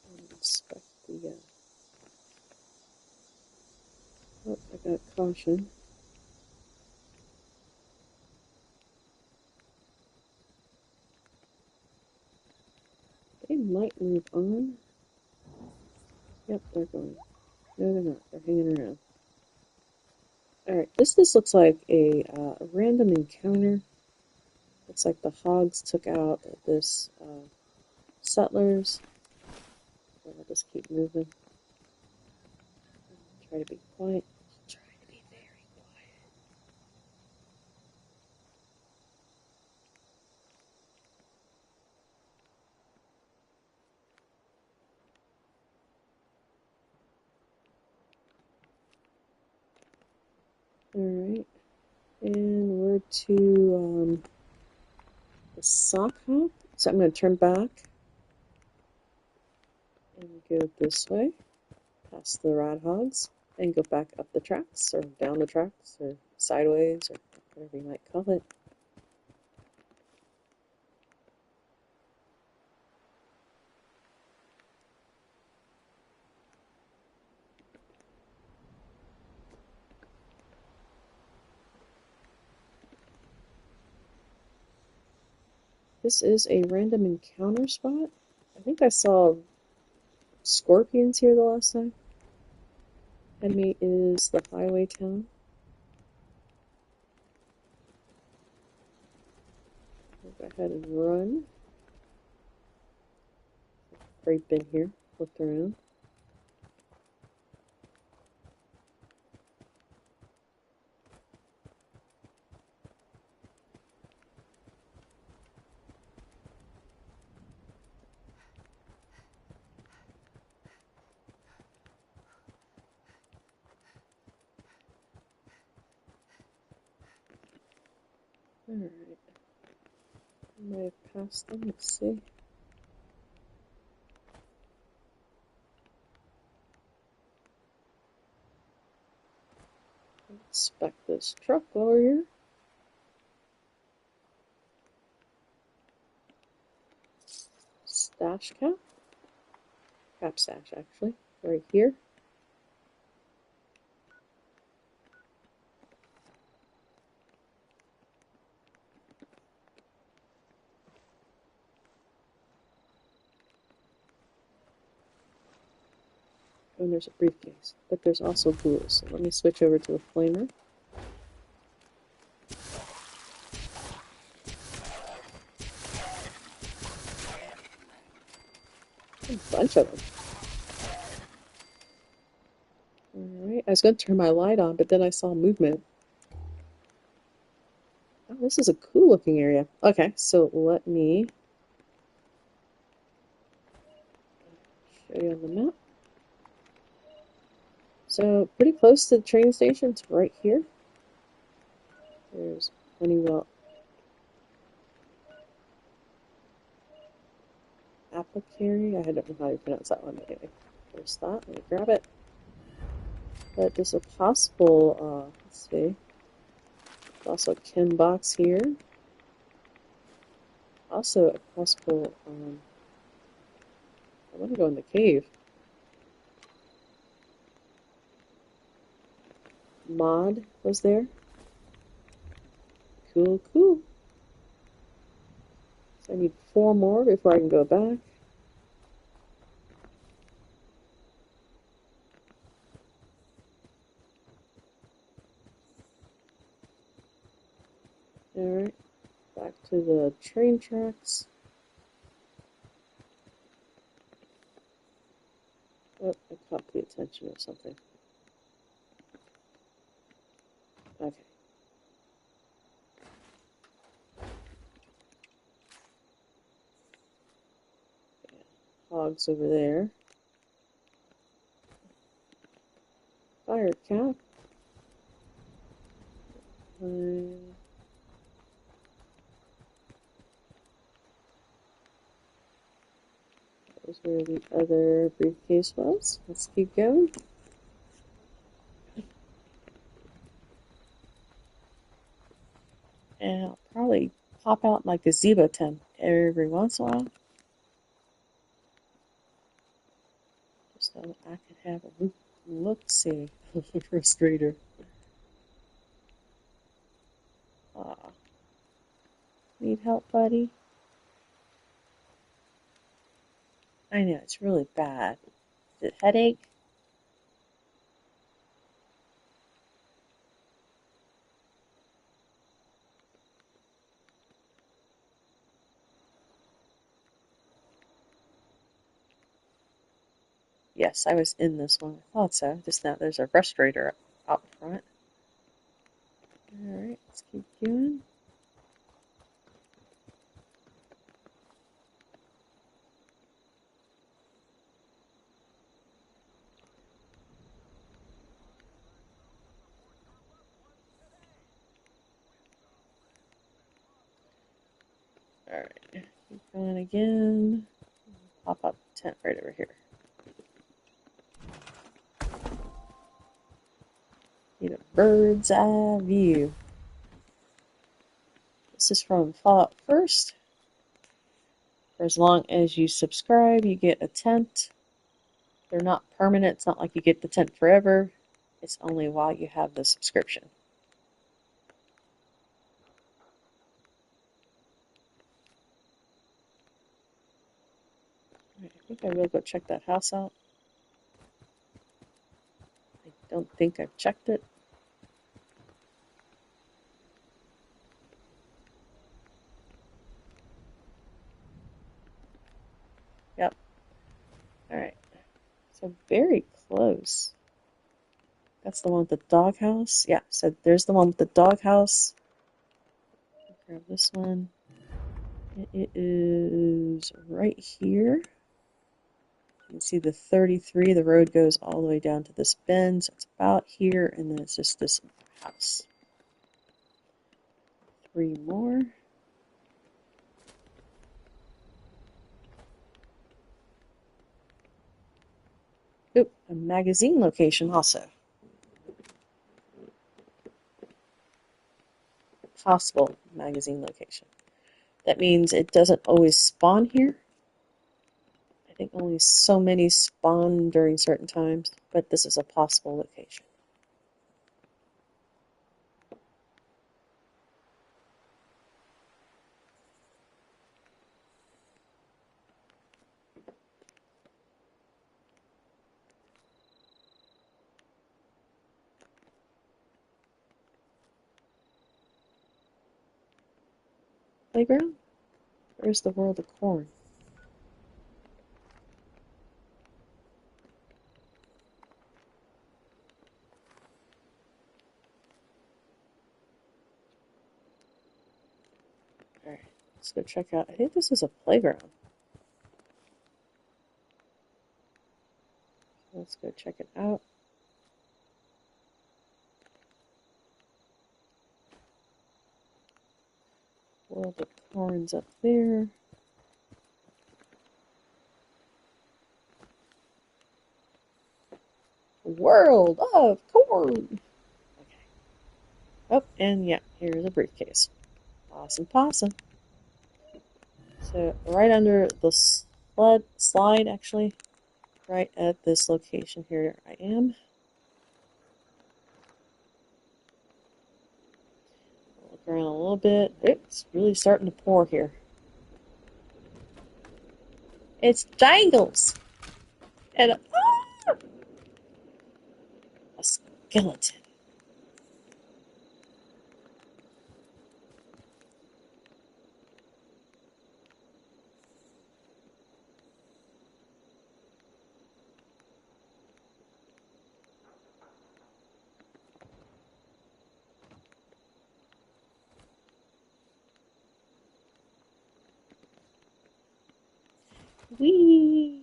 and inspect the oh, I got caution. They might move on. Yep, they're going. No, they're not. They're hanging around. Alright, this looks like a random encounter. Looks like the hogs took out this settlers. So I'll just keep moving. Try to be quiet. Try to be very quiet. Alright. And we're to the sock hop. So I'm going to turn back and go this way, past the rad hogs, and go back up the tracks, or down the tracks, or sideways, or whatever you might call it. This is a random encounter spot. I think I saw scorpions here the last time. Enemy is the highway town. I'll go ahead and run. Right been here, looked around. Alright. I might have passed them, let's see. Inspect this truck while we're here. Stash cap. Cap stash, actually. Right here. And there's a briefcase. But there's also ghouls. So let me switch over to the flamer. A bunch of them. Alright, I was going to turn my light on, but then I saw movement. Oh, this is a cool looking area. Okay, so let me show you on the map. So, pretty close to the train station. It's right here. There's Honeywell Applicator. I don't know how you pronounce that one, but anyway. There's that. Let me grab it. But there's a possible, let's see. There's also a chem box here. Also a possible, I want to go in the cave. Mod was there. Cool, cool. So I need 4 more before I can go back. Alright, back to the train tracks. Oh, I caught the attention of something. Okay. Yeah. Hogs over there. Fire cap. There's where the other briefcase was. Let's keep going. And I'll probably pop out my gazebo tent every once in a while. Just so I could have a look-see frustrator. Aw. Need help, buddy? I know, it's really bad. Is it headache? Yes, I was in this one. I thought so. Just now there's a frustrator out front. Alright, let's keep going. Alright, keep going again. Pop up tent right over here. Need a bird's eye view. This is from Fallout First. For as long as you subscribe, you get a tent. They're not permanent. It's not like you get the tent forever. It's only while you have the subscription. I think I will go check that house out. I don't think I've checked it. Yep. Alright. So very close. That's the one with the doghouse. Yeah, so there's the one with the doghouse. Grab this one. It is right here. You can see the 33. The road goes all the way down to this bend. So it's about here, and then it's just this house. 3 more. Oop, a magazine location also. Possible magazine location. That means it doesn't always spawn here. I think only so many spawn during certain times, but this is a possible location. Playground? Where's the world of corn? Alright, let's go check out. I think this is a playground. Let's go check it out. World of corn's up there. World of corn! Okay. Oh, and yeah, here's a briefcase. Awesome possum. So, right under the slide, actually, right at this location here I am. Look around a little bit. It's really starting to pour here. It's Jangles! And a skeleton. Whee!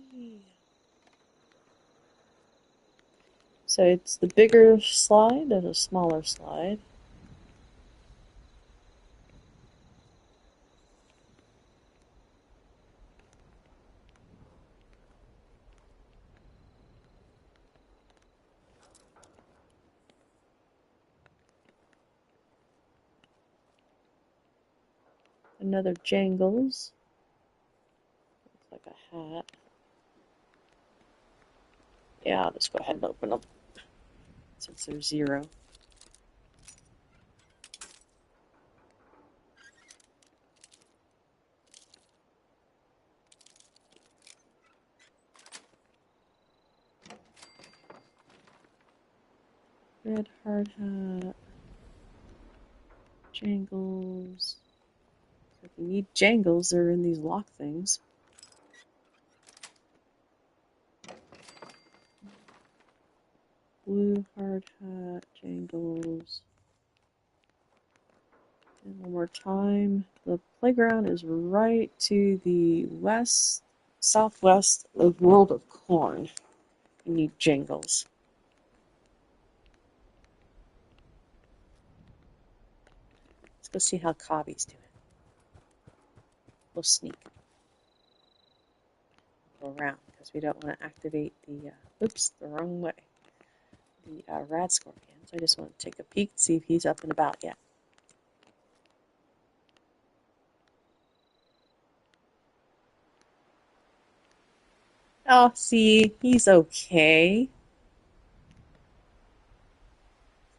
So it's the bigger slide and a smaller slide. Another Jangles. Looks like a hat. Yeah, let's go ahead and open them since there's 0. Red hard hat. Jangles. So if you need Jangles, they're in these lock things. Blue hard hat, Jangles. And one more time. The playground is right to the west, southwest of World of Corn. You need Jangles. Let's go see how Cobby's doing. We'll sneak. Go around because we don't want to activate the, oops, the wrong way. The rad scorpions. I just want to take a peek, see if he's up and about yet. Oh, see, he's okay. Is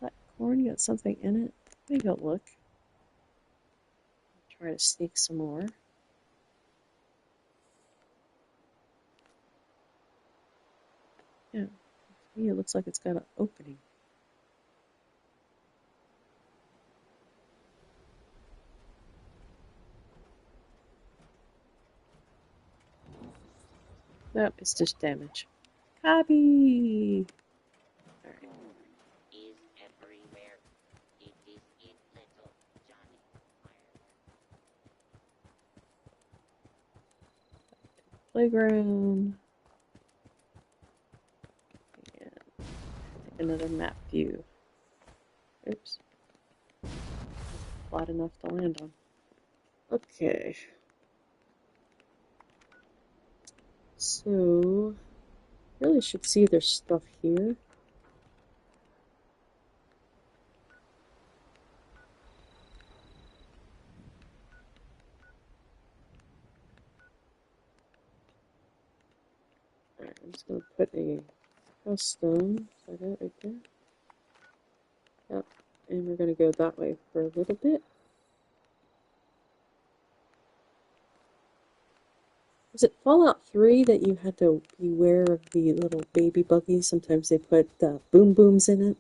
that corn got something in it? Let me go look. Try to sneak some more. Yeah, to me it looks like it's got an opening. Nope, it's just damage. Cobby! Alright. Is everywhere. It is in little Johnny Playground. And another map view. Oops. Flat enough to land on. Okay. So, really should see their stuff here. Alright, I'm just going to put a custom. Is that it right there? Yep. And we're going to go that way for a little bit. Was it Fallout 3 that you had to beware of the little baby buggies? Sometimes they put boom booms in it.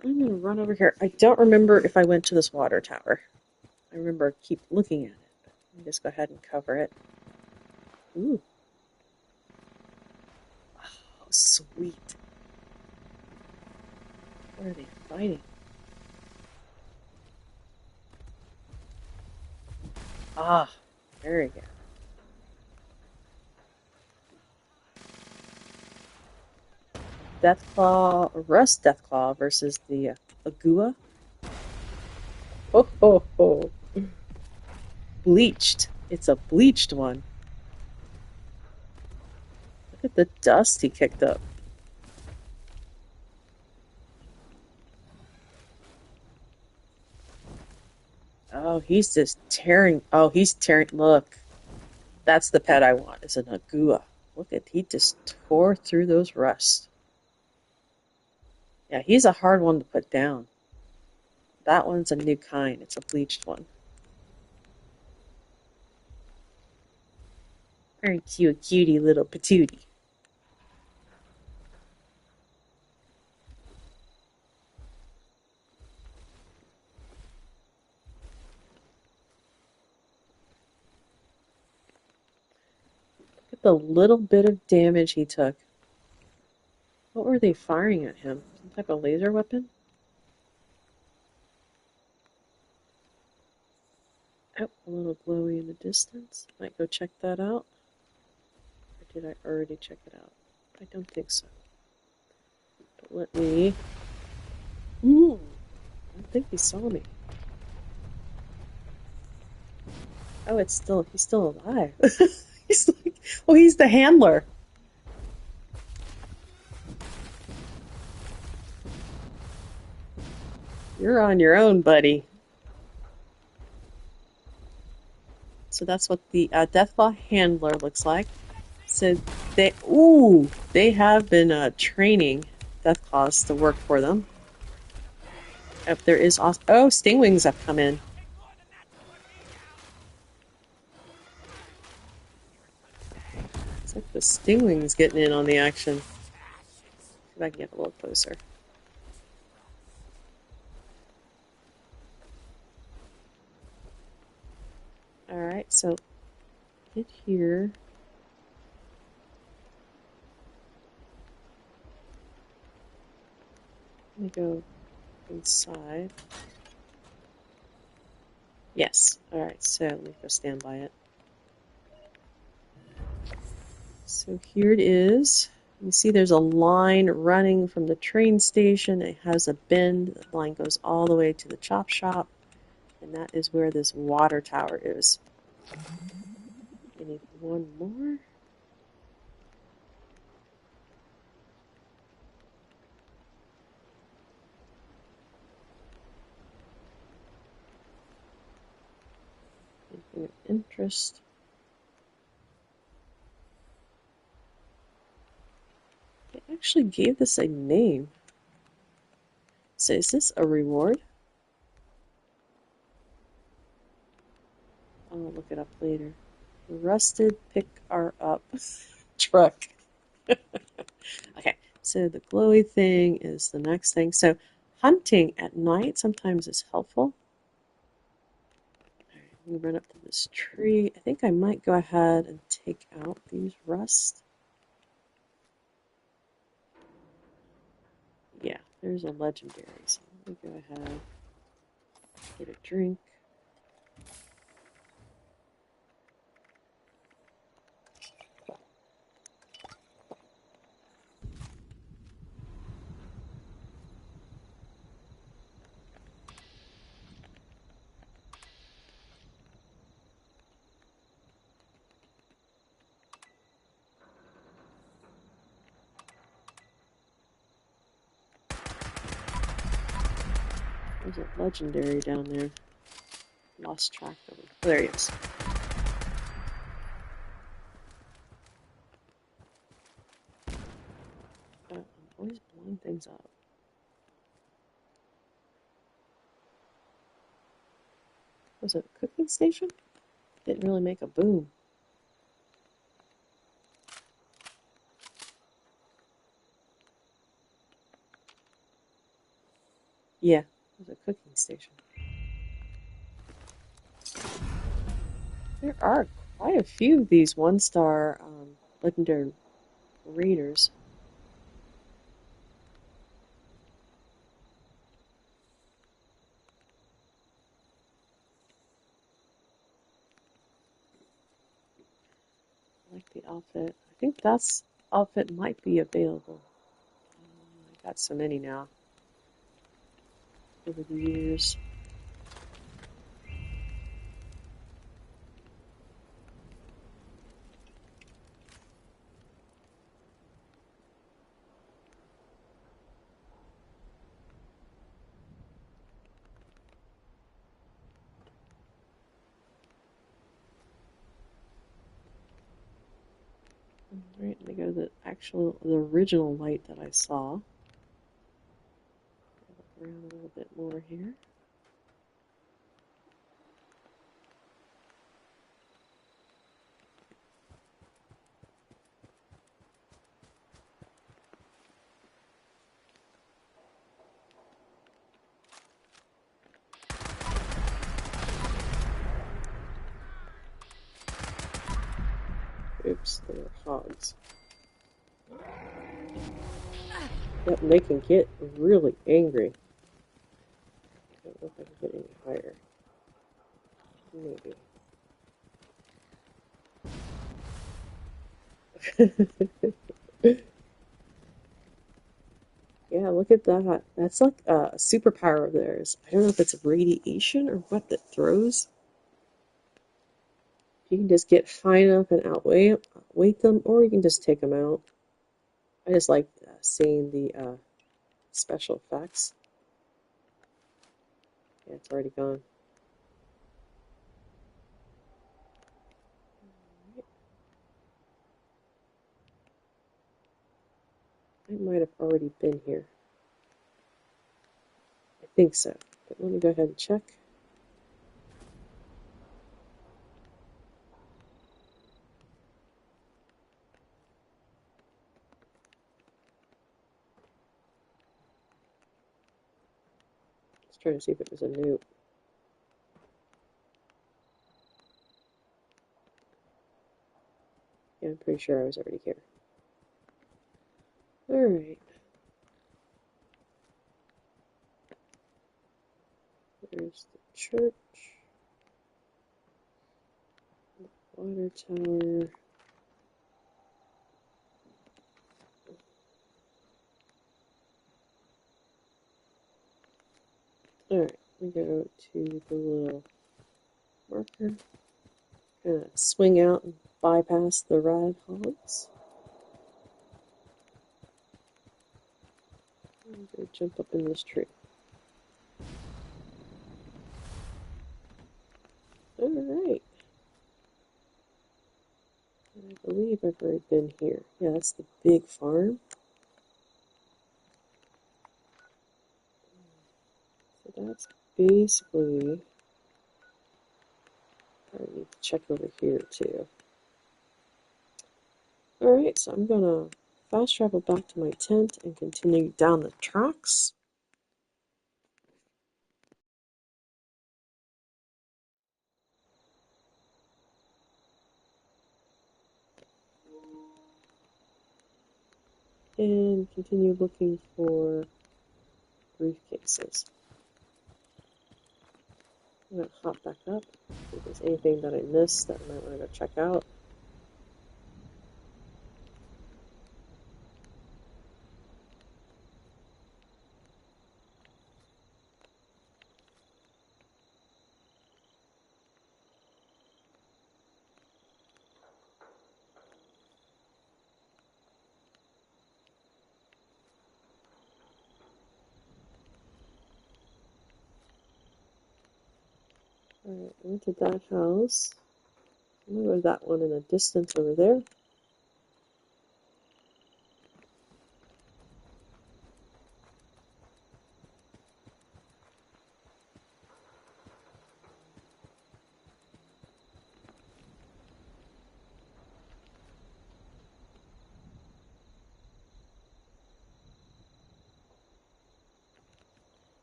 I'm going to run over here. I don't remember if I went to this water tower. I remember keep looking at it. Let me just go ahead and cover it. Ooh. Oh, sweet. What are they fighting? Ah, there we go. Deathclaw, Rust Deathclaw versus the Agua. Oh, ho, ho. Bleached. It's a bleached one. Look at the dust he kicked up. Oh, he's just tearing. Oh, he's tearing. Look, that's the pet I want. Is an Agua. Look at, he just tore through those rusts. Yeah, he's a hard one to put down. That one's a new kind. It's a bleached one. Aren't you a cutie little patootie? Look at the little bit of damage he took. What were they firing at him? Some type of laser weapon? Oh, a little glowy in the distance. Might go check that out. Or did I already check it out? I don't think so. But let me... Ooh! think he saw me. Oh, he's still alive. He's like, oh, he's the handler. You're on your own, buddy. So that's what the Deathclaw handler looks like. So they have been training Deathclaws to work for them. If there is also, oh, Stingwings have come in. It's like the Stingwings getting in on the action. See if I can get a little closer. Alright, so get here. Let me go inside. Yes. Alright, so let me go stand by it. So here it is. You see there's a line running from the train station. It has a bend. The line goes all the way to the chop shop. And that is where this water tower is. We need one more. Anything of interest? They actually gave this a name. So is this a reward? I'll look it up later. Rusted pick her up truck. Okay, so the glowy thing is the next thing. So hunting at night sometimes is helpful. Let me run up to this tree. I think I might go ahead and take out these rust. Yeah, there's a legendary. So let me go ahead, get a drink. There's a legendary down there. Lost track of him. Oh, there he is. I'm always blowing things up. Was it a cooking station? Didn't really make a boom. Yeah, it was a cooking station. There are quite a few of these one-star legendary raiders. I like the outfit. I think that's outfit might be available. I got so many now over the years. Alright, let me go to the original light that I saw. Look around a little bit more here. Oops, they were hogs. Yep, they can get really angry. I don't know if I can get any higher. Maybe. Yeah, look at that. That's like a superpower of theirs. I don't know if it's radiation or what that throws. You can just get high enough and outweight them, or you can just take them out. I just like seeing the special effects. Yeah, it's already gone. I might have already been here. I think so. But let me go ahead and check. Just trying to see if it was a note. Yeah, I'm pretty sure I was already here. Alright. There's the church. Water tower. Alright, we go to the little marker. Gonna swing out and bypass the rad hogs. I'm gonna jump up in this tree. Alright. I believe I've already been here. Yeah, that's the big farm. So that's basically... I need to check over here too. Alright, so I'm gonna fast travel back to my tent and continue down the tracks. And continue looking for briefcases. I'm going to hop back up. If there's anything that I missed that I might want to go check out. Alright, I went to that house. I'm going to go to that one in the distance over there.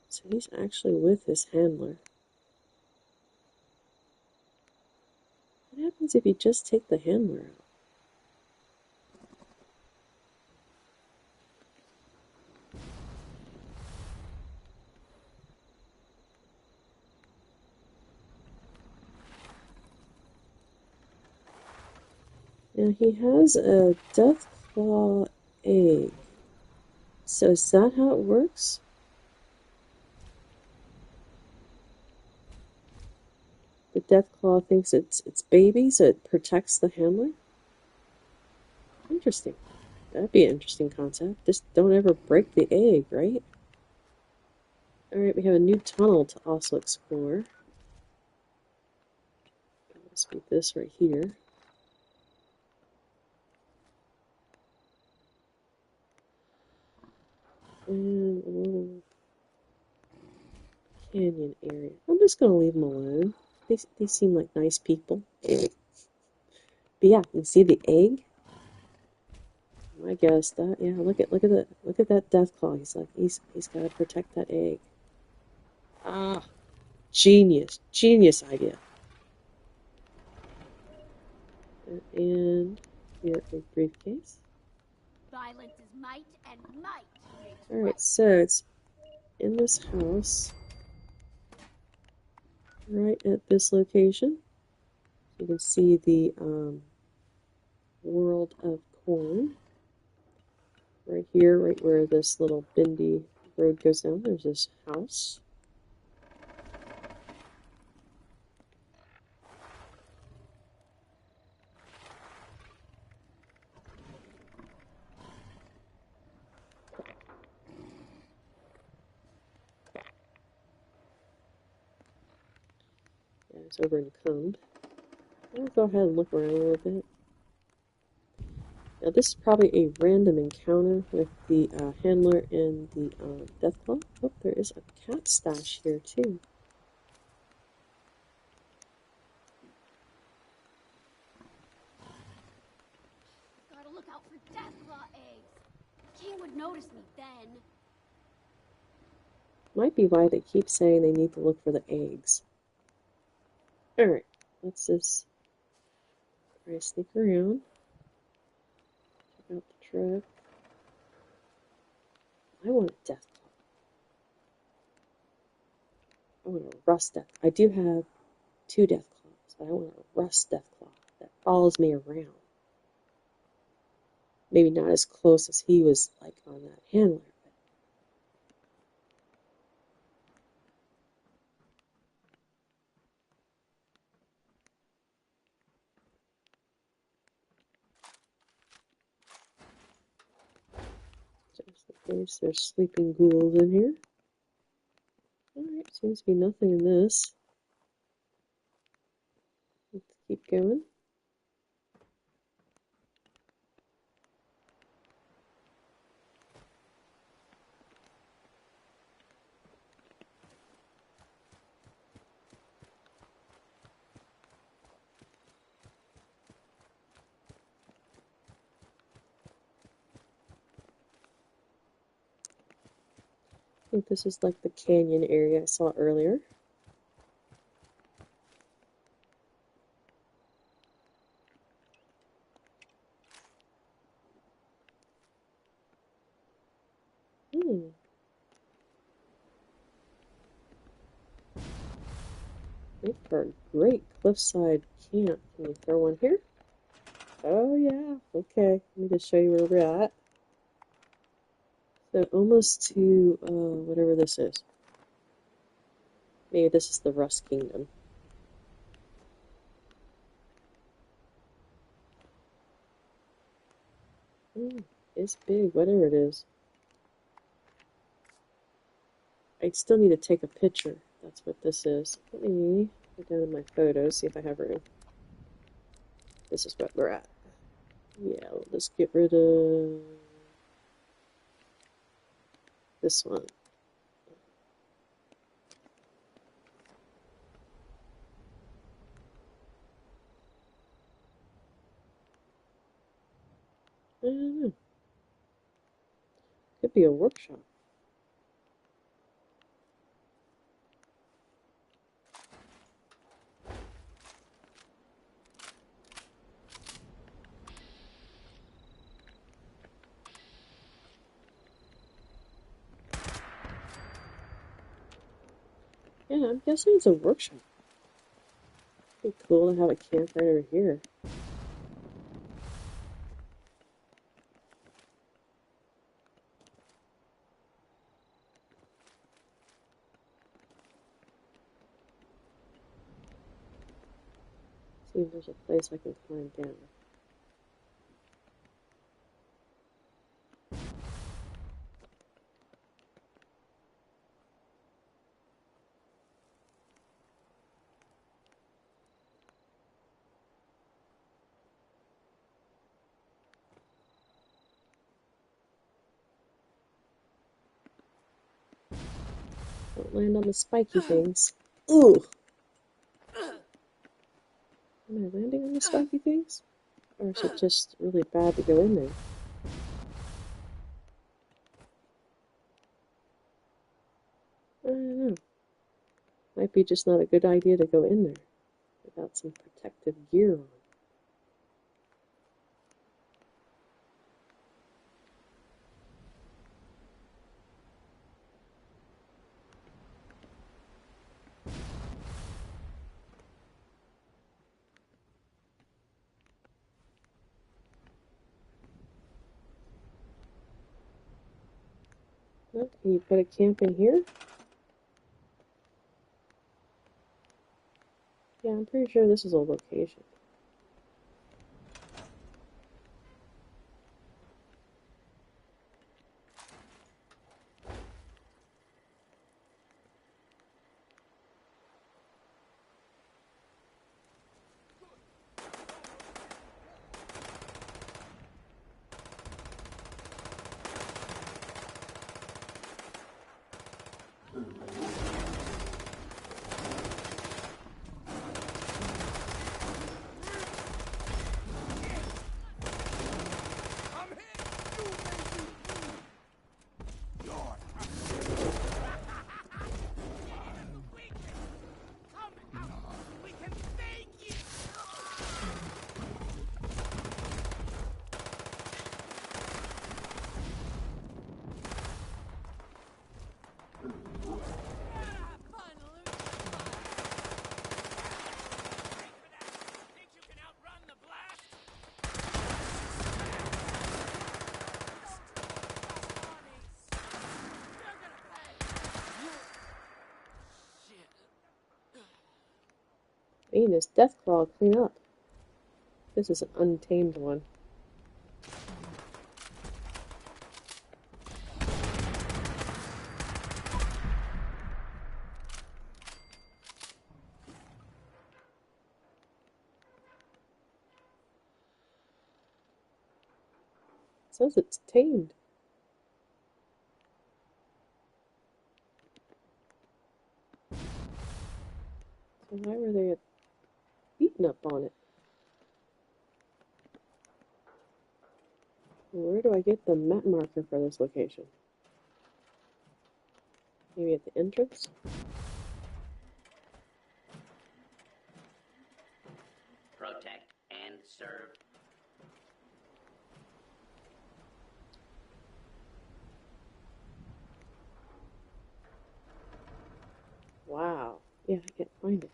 So he's actually with his handler. What happens if you just take the handler out? Now he has a Deathclaw egg. So is that how it works? The Deathclaw thinks it's baby, so it protects the handler? Interesting. That'd be an interesting concept. Just don't ever break the egg, right? Alright, we have a new tunnel to also explore. Must be this right here. And a little canyon area. I'm just gonna leave them alone. They seem like nice people. But yeah, you can see the egg. I guess that look at that Deathclaw. He's gotta protect that egg. Ah, genius idea. And here a briefcase. Violence is might, and might makes Alright, right. so it's in this house, right at this location. You can see the world of corn right here, right where this little bendy road goes down, there's this house. Yeah, it's over in Cobby. I'll go ahead and look around a little bit. Now this is probably a random encounter with the handler and the Deathclaw. Oh, there is a cat stash here too. Gotta look out for Deathclaw eggs. King would notice me then. Might be why they keep saying they need to look for the eggs. Alright, let's just try to sneak around. Check out the truck. I want a Deathclaw. I want a rust Death. I do have 2 Deathclaws, but I want a rust Deathclaw that follows me around. Maybe not as close as he was like on that handler. Just in case there's sleeping ghouls in here. Alright, seems to be nothing in this. Let's keep going. I think this is like the canyon area I saw earlier. Make for a great cliffside camp. Can you throw one here? Oh yeah, okay. Let me just show you where we're at. So almost to whatever this is. Maybe this is the Rust Kingdom. It's big, whatever it is. I still need to take a picture. That's what this is. Let me go down to my photos, see if I have room. This is what we're at. Yeah, we'll just get rid of this one. I don't know. Could be a workshop. Yeah, I'm guessing it's a workshop. It'd be cool to have a camp right over here. See if there's a place I can climb down. Don't land on the spiky things. Ooh! Am I landing on the spiky things? Or is it just really bad to go in there? I don't know. Might be just not a good idea to go in there without some protective gear on. Oh, can you put a camp in here? Yeah, I'm pretty sure this is a location. I'm hit! You made me bleed! You're the weakest! Come out! We can fake it! Finally! Think you can outrun the blast? You're gonna pay! Shit. Venus, Deathclaw, clean up. This is an untamed one. It says it's tamed. So why were they beating up on it? Where do I get the map marker for this location? Maybe at the entrance? Protect and serve. Wow. Yeah, I can't find it.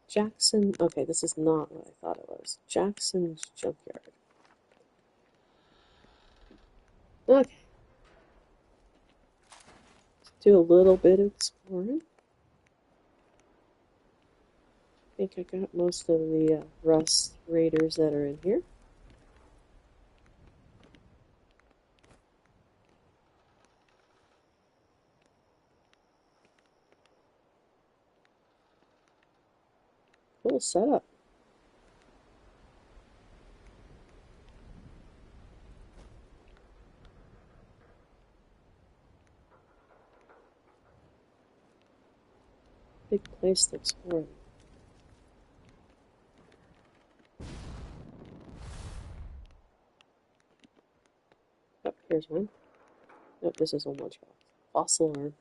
Jackson. Okay, this is not what I thought it was. Jackson's Junkyard. Okay. Let's do a little bit of exploring. I think I got most of the Rust Raiders that are in here. Cool setup. Big place to explore. Oh, here's one. Nope, this is a one shot. Fossil arm.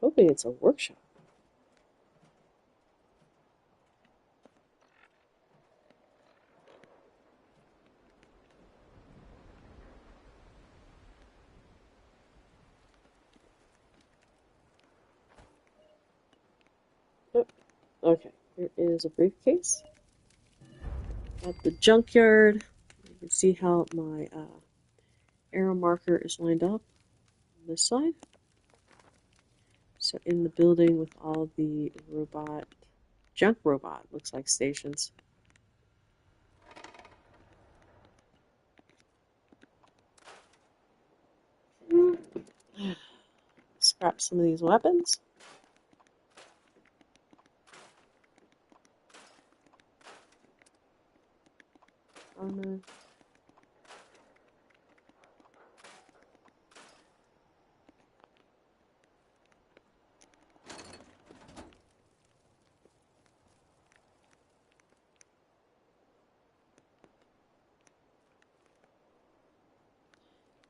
Hoping it's a workshop. Nope. Okay, here is a briefcase. At the junkyard, you can see how my arrow marker is lined up on this side. So in the building with all the junk robot, looks like stations. Scrap some of these weapons. Armor.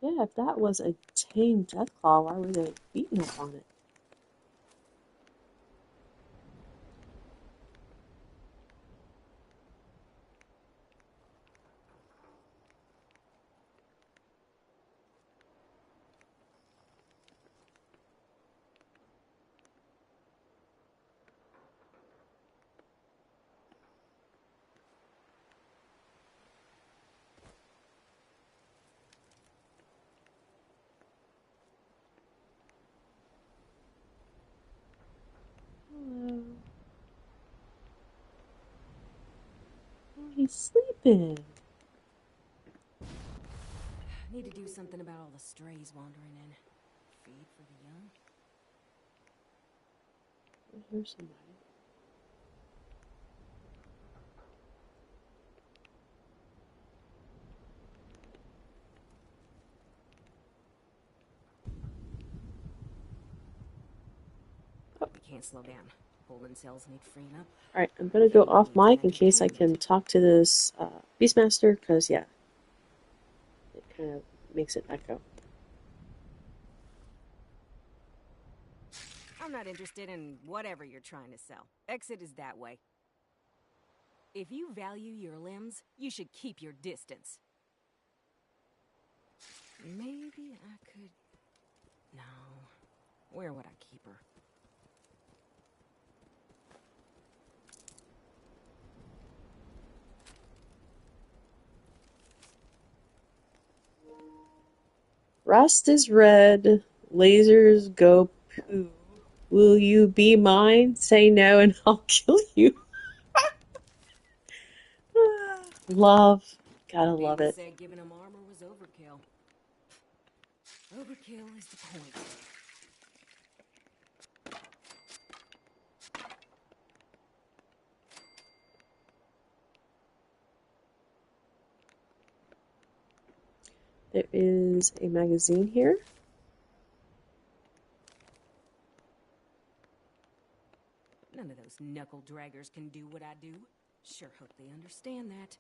Yeah, if that was a tame Deathclaw, why were they beating up on it? He's sleeping. Need to do something about all the strays wandering in. Feed for the young. There's somebody. We can't slow down. Holding cells need freeing up. Alright, I'm gonna go off mic in case I can talk to this Beastmaster, because, yeah, it kind of makes it echo. I'm not interested in whatever you're trying to sell. Exit is that way. If you value your limbs, you should keep your distance. Maybe I could... No. Where would I keep her? Rust is red. Lasers go poo. Will you be mine? Say no and I'll kill you. Love. Gotta love People it. said giving him armor was overkill. Overkill is the point. There is a magazine here. None of those knuckle draggers can do what I do. Sure hope they understand that.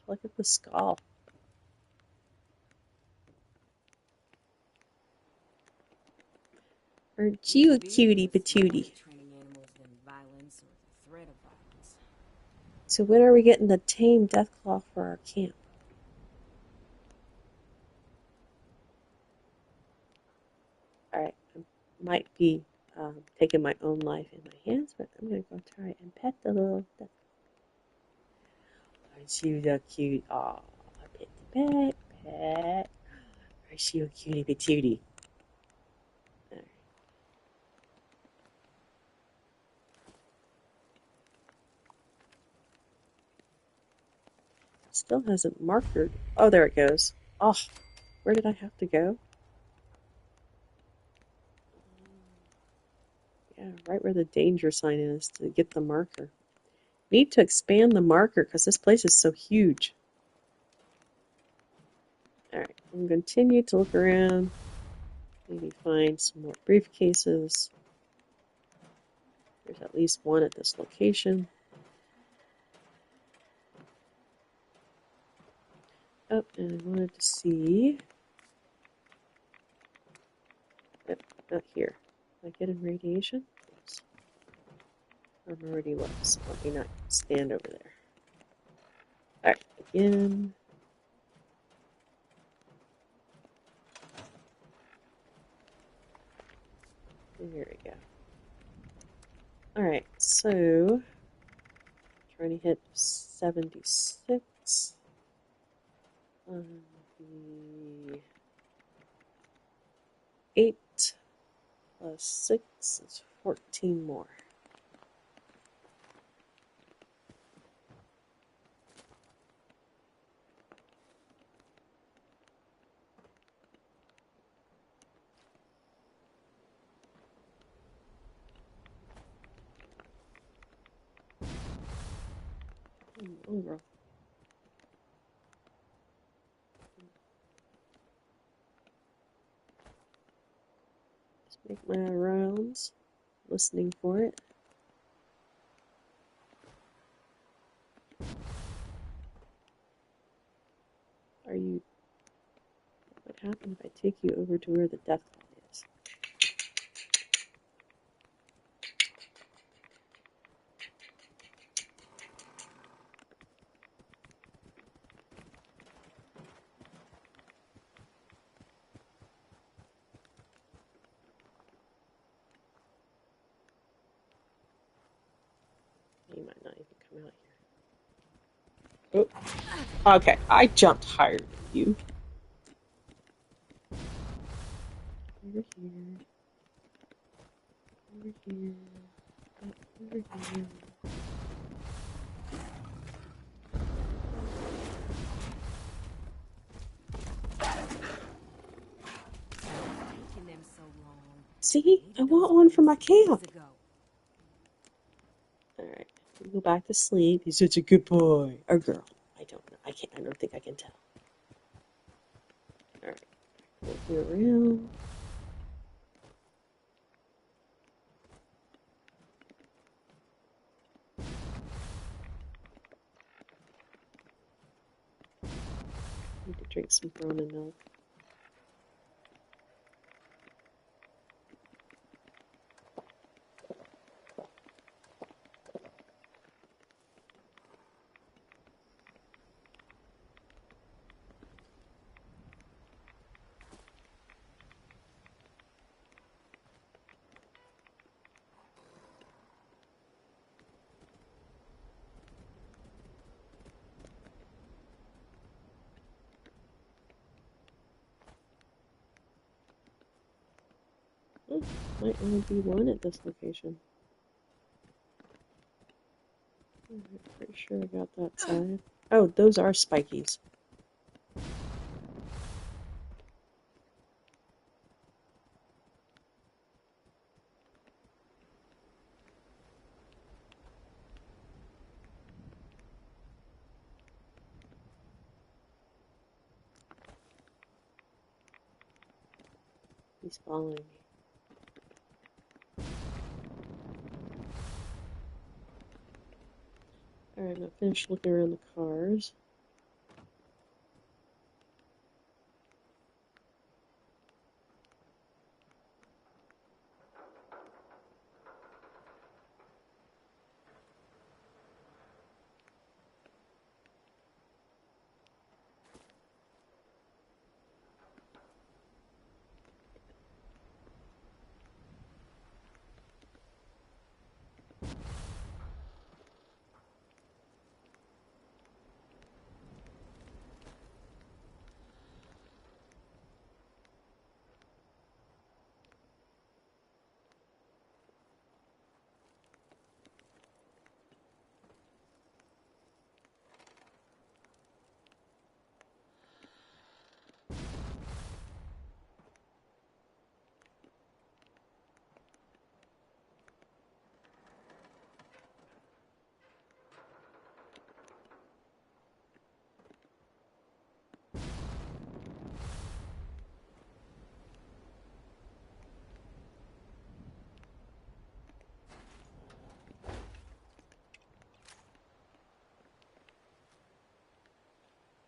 Look at the skull. Aren't you a cutie patootie? Training animals than violence or the threat of violence. So when are we getting the tame Deathclaw for our camp? Alright, I might be taking my own life in my hands, but I'm going to go try and pet the little Deathclaw. Aren't you the cute? Aw, pet, pet, pet. Aren't you a cutie patootie? Alright. Still hasn't marked her. Oh, there it goes. Oh, where did I have to go? Yeah, right where the danger sign is to get the marker. Need to expand the marker because this place is so huge. Alright, I'm going to continue to look around. Maybe find some more briefcases. There's at least one at this location. Oh, and I wanted to see... Oh, not here. Did I get in radiation? Yes. I'm already was. Let me not stand over there. Alright, again. There we go. Alright, so trying to hit 76 on the 8 plus 6 is 14 more. Over. Just make my rounds, listening for it. Are you... What would happen if I take you over to where the Deathclaw is? You might not even come out here. Oh. Okay, I jumped higher than you. Over here. Over here. Over here. Taking them so long. See? I Maybe want those one for my wings years camp. ago. Alright. We go back to sleep. He's such a good boy. Or girl. I don't know. I don't think I can tell. Alright. Go here around. Need to drink some Corona milk. Might only be one at this location. I'm pretty sure I got that side. Oh, those are spikies. He's following me. Alright, now finish looking around the cars.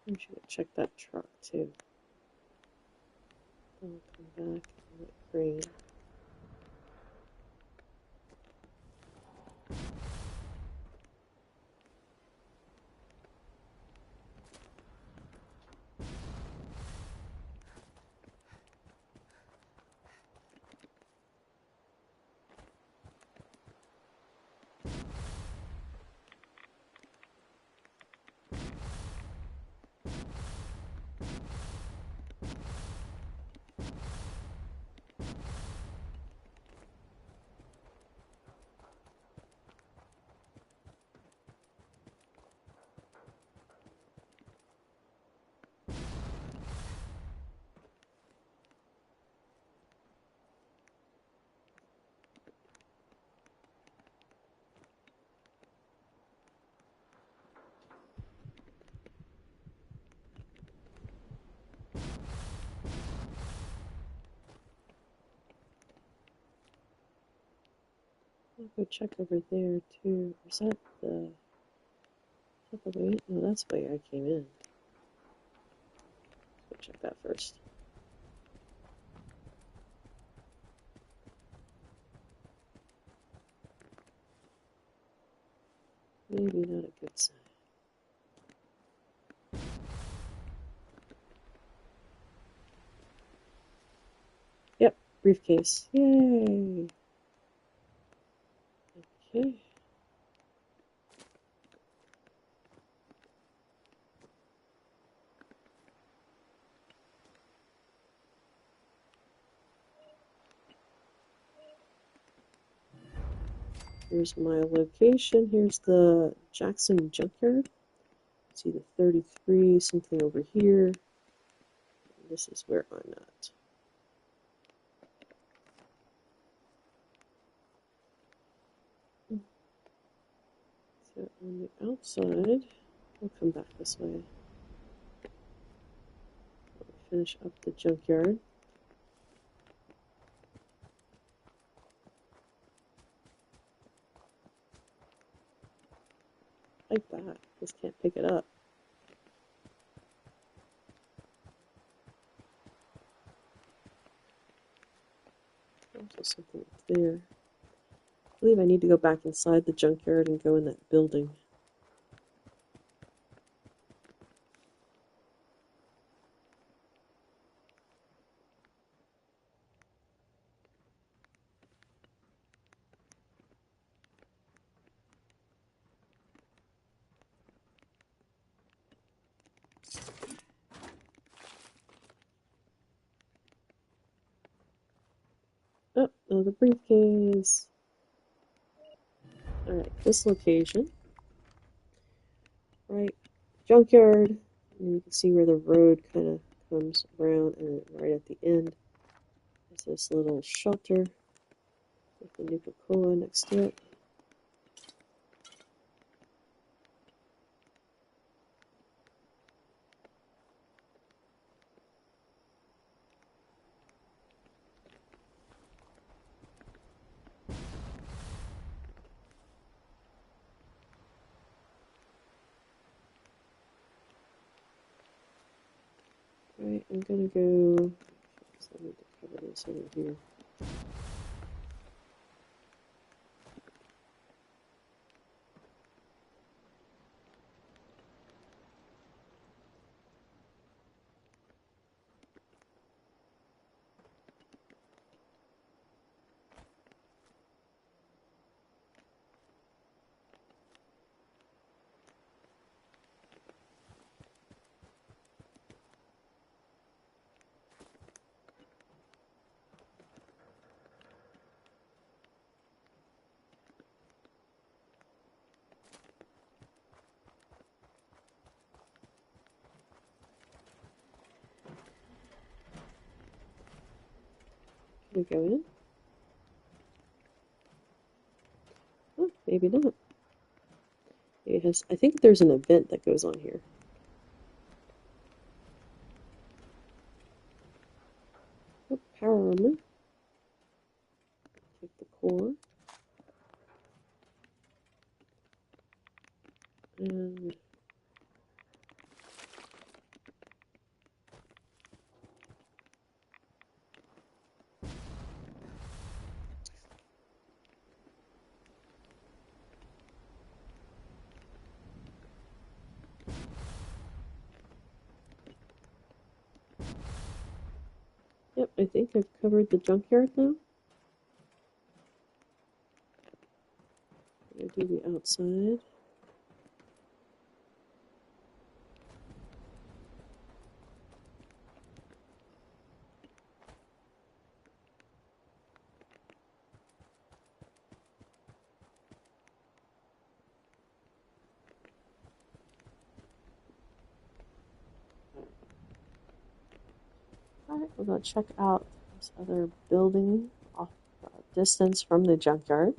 I should check that truck too. Then I'll come back and look green. I'll go check over there too. Is that the way? No, that's the way I came in. Go check that first. Maybe not a good sign. Yep, briefcase. Yay! Okay. Here's my location. Here's the Jackson Junkyard. See the 33, something over here. This is where I'm at. So on the outside, we'll come back this way. Finish up the junkyard. Like that. Just can't pick it up. Also something up there. I believe I need to go back inside the junkyard and go in that building. Oh, another briefcase. Alright, this location. Right, junkyard. And you can see where the road kind of comes around, and right at the end is this little shelter with the Nuka-Cola next to it. Right, I'm gonna go. So I need to cover this over here. Can we go in? Oh, maybe not. It has. I think there's an event that goes on here. Oh, power armor. Take the core. And yep, I think I've covered the junkyard now. I'm gonna do the outside. Alright, we're gonna check out this other building off distance from the junkyard.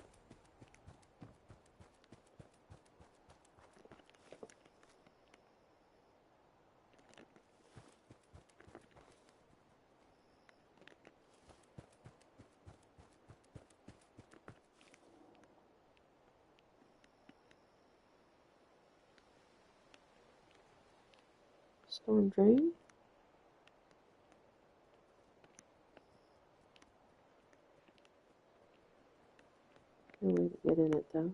Storm drain. No way to get in it though.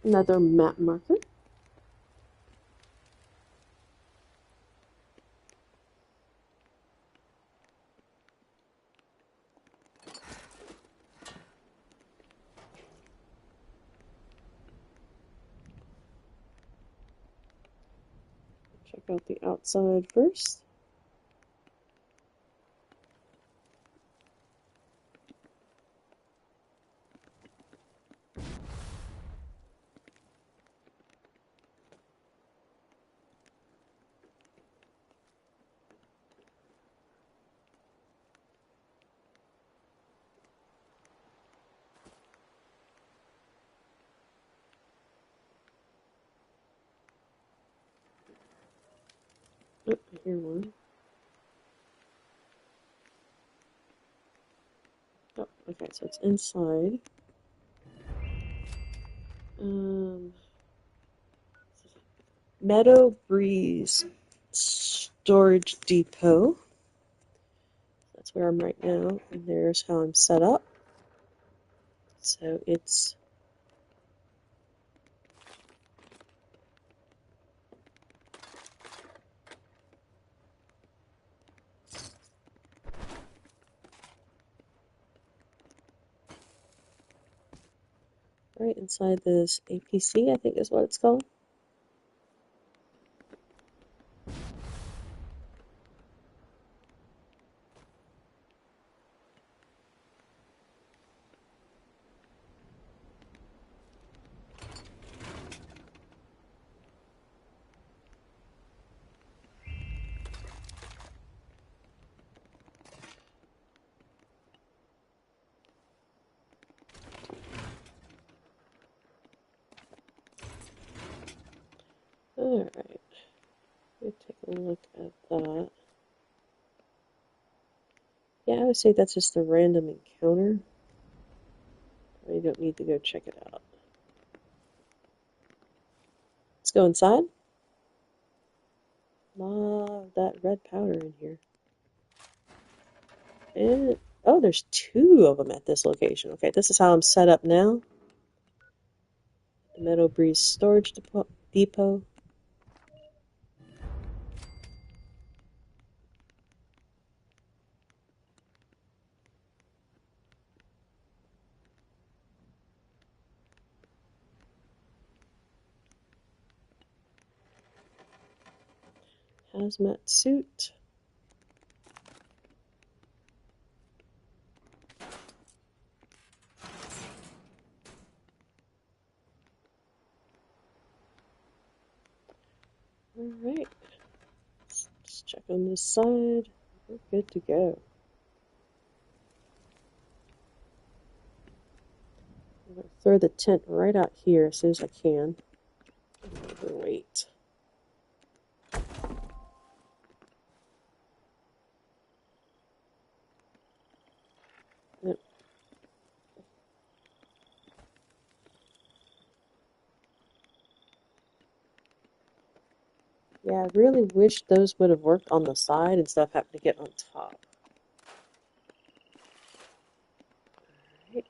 Another map marker. Check out the outside first. Oh, I hear one. Oh, okay, so it's inside. Meadow Breeze Storage Depot. That's where I'm right now, and there's how I'm set up. So it's right inside this APC, I think is what it's called. Alright, let's take a look at that. Yeah, I would say that's just a random encounter. You don't need to go check it out. Let's go inside. Of that red powder in here. And oh, there's two of them at this location. Okay, this is how I'm set up now. The Meadow Breeze Storage Depot. Hazmat suit. Alright. Let's check on this side. We're good to go. I'm going to throw the tent right out here as soon as I can. Wait. Yep. Yeah, I really wish those would have worked on the side instead of having to get on top. Alright.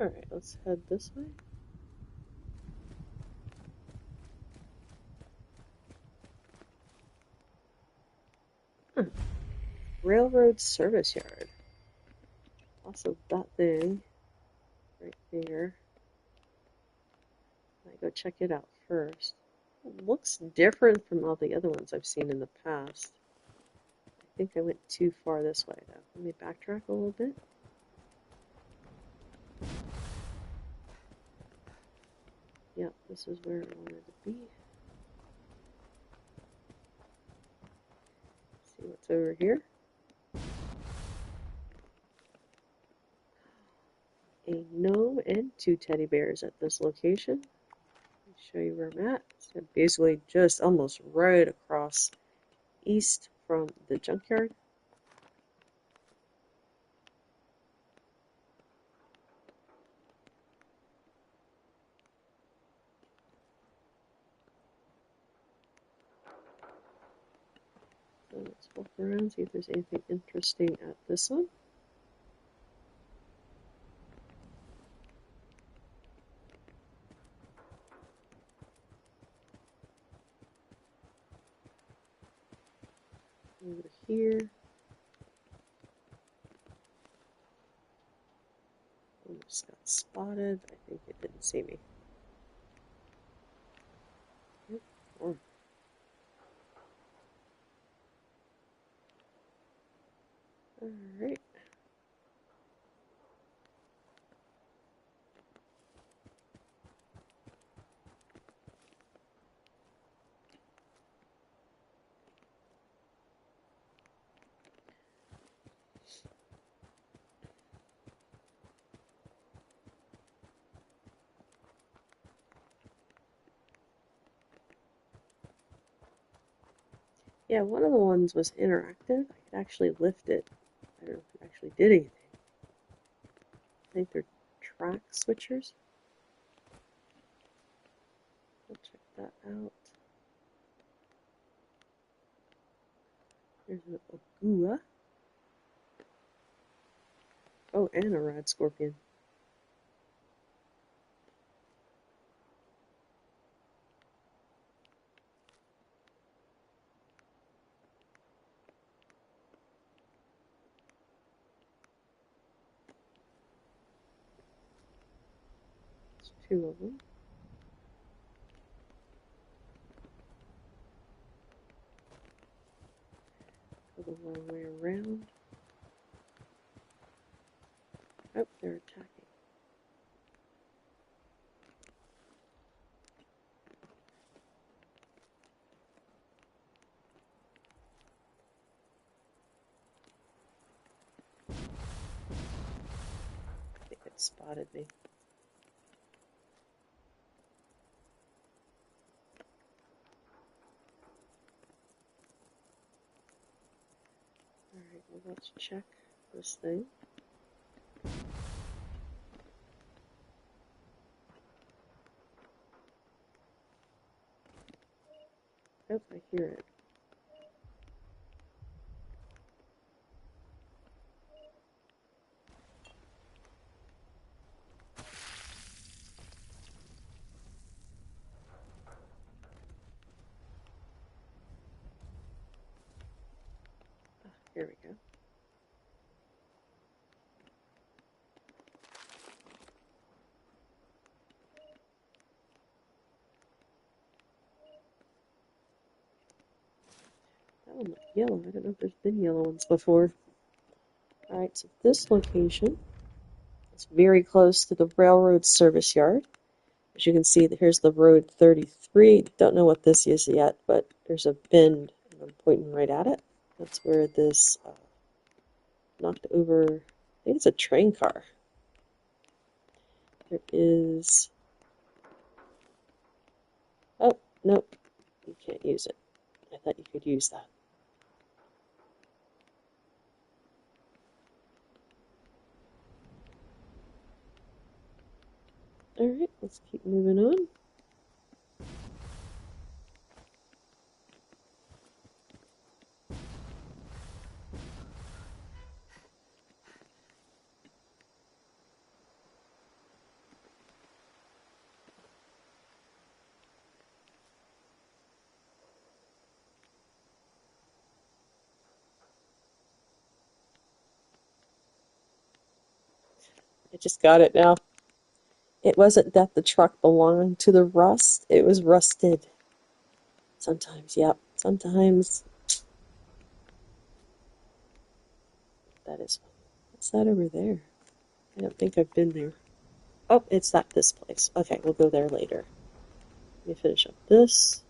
Alright, let's head this way. Huh. Railroad service yard. Also, that thing right there. I go check it out first. It looks different from all the other ones I've seen in the past. I think I went too far this way, though. Let me backtrack a little bit. Yep, this is where I wanted to be. See what's over here. A gnome and two teddy bears at this location. Let me show you where I'm at. So basically just almost right across east from the junkyard. So let's walk around, see if there's anything interesting at this one. Over here. Almost got spotted. I think it didn't see me. Yep. Or alright. Yeah, one of the ones was interactive. I could actually lift it. I don't know if it actually did anything. I think they're track switchers. I'll check that out. There's a Gua. Oh, and a rad scorpion. There's two of them. Go the long way around. Oh, they're attacking. I think it spotted me. Alright, well, let's check this thing. Oh, I hear it. Ah, here we go. That one looked yellow. I don't know if there's been yellow ones before. Alright, so this location is very close to the railroad service yard. As you can see, here's the road 33. Don't know what this is yet, but there's a bend, and I'm pointing right at it. That's where this knocked over, I think it's a train car. There is, oh, nope, you can't use it. I thought you could use that. Alright, let's keep moving on. I just got it now. It wasn't that the truck belonged to the rust, it was rusted. Sometimes, yep, sometimes. That is, what's that over there? I don't think I've been there. Oh, it's this place. Okay, we'll go there later. Let me finish up this.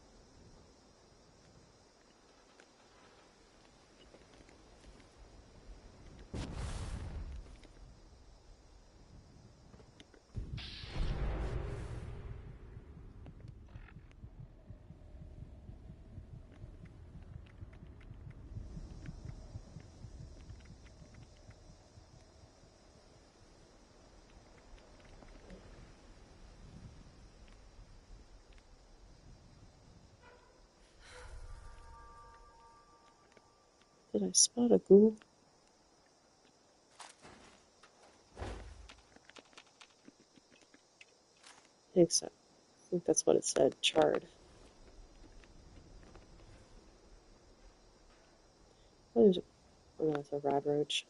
Did I spot a ghoul? I think so. I think that's what it said, charred. Oh, oh, that's a rad roach.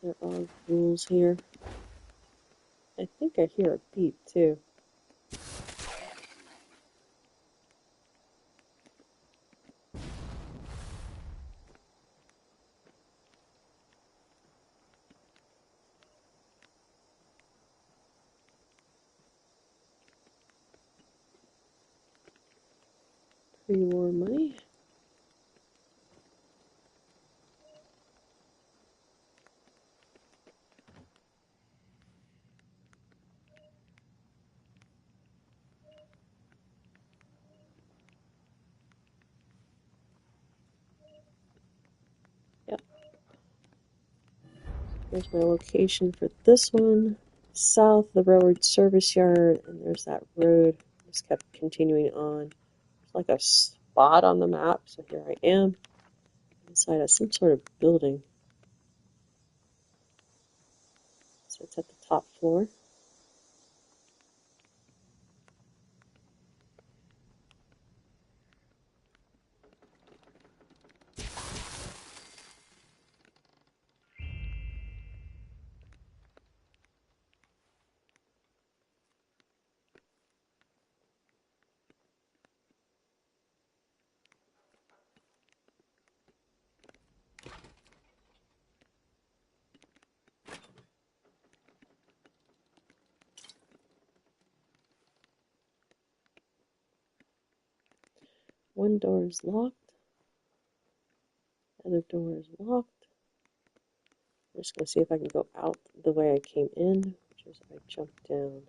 There are ghouls here. I think I hear a beep too. Pre-war money. Yep. Here's my location for this one. South of the railroad service yard, and there's that road. Just kept continuing on. It's like a spot on the map, so here I am inside of some sort of building. So it's at the top floor. One door is locked. The other door is locked. I'm just going to see if I can go out the way I came in, which is I jumped down.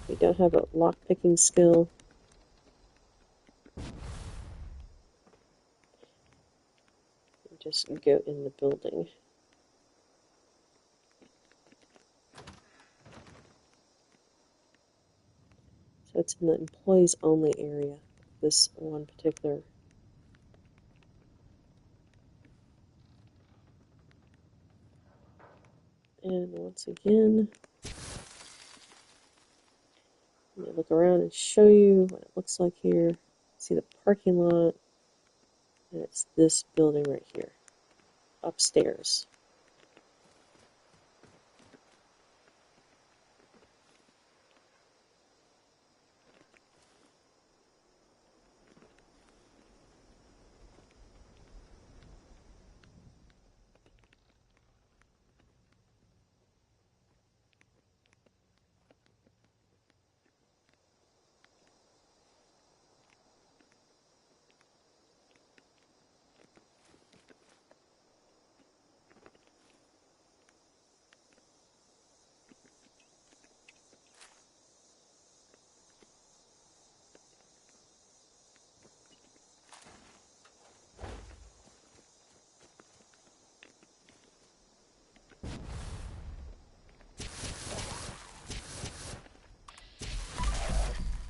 We don't have a lock-picking skill. Just go in the building. So it's in the employees only area, this one particular. And once again, let me look around and show you what it looks like here. See the parking lot, and it's this building right here, upstairs.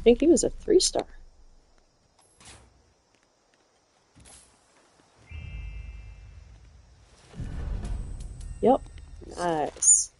I think he was a 3-star. Yep, nice.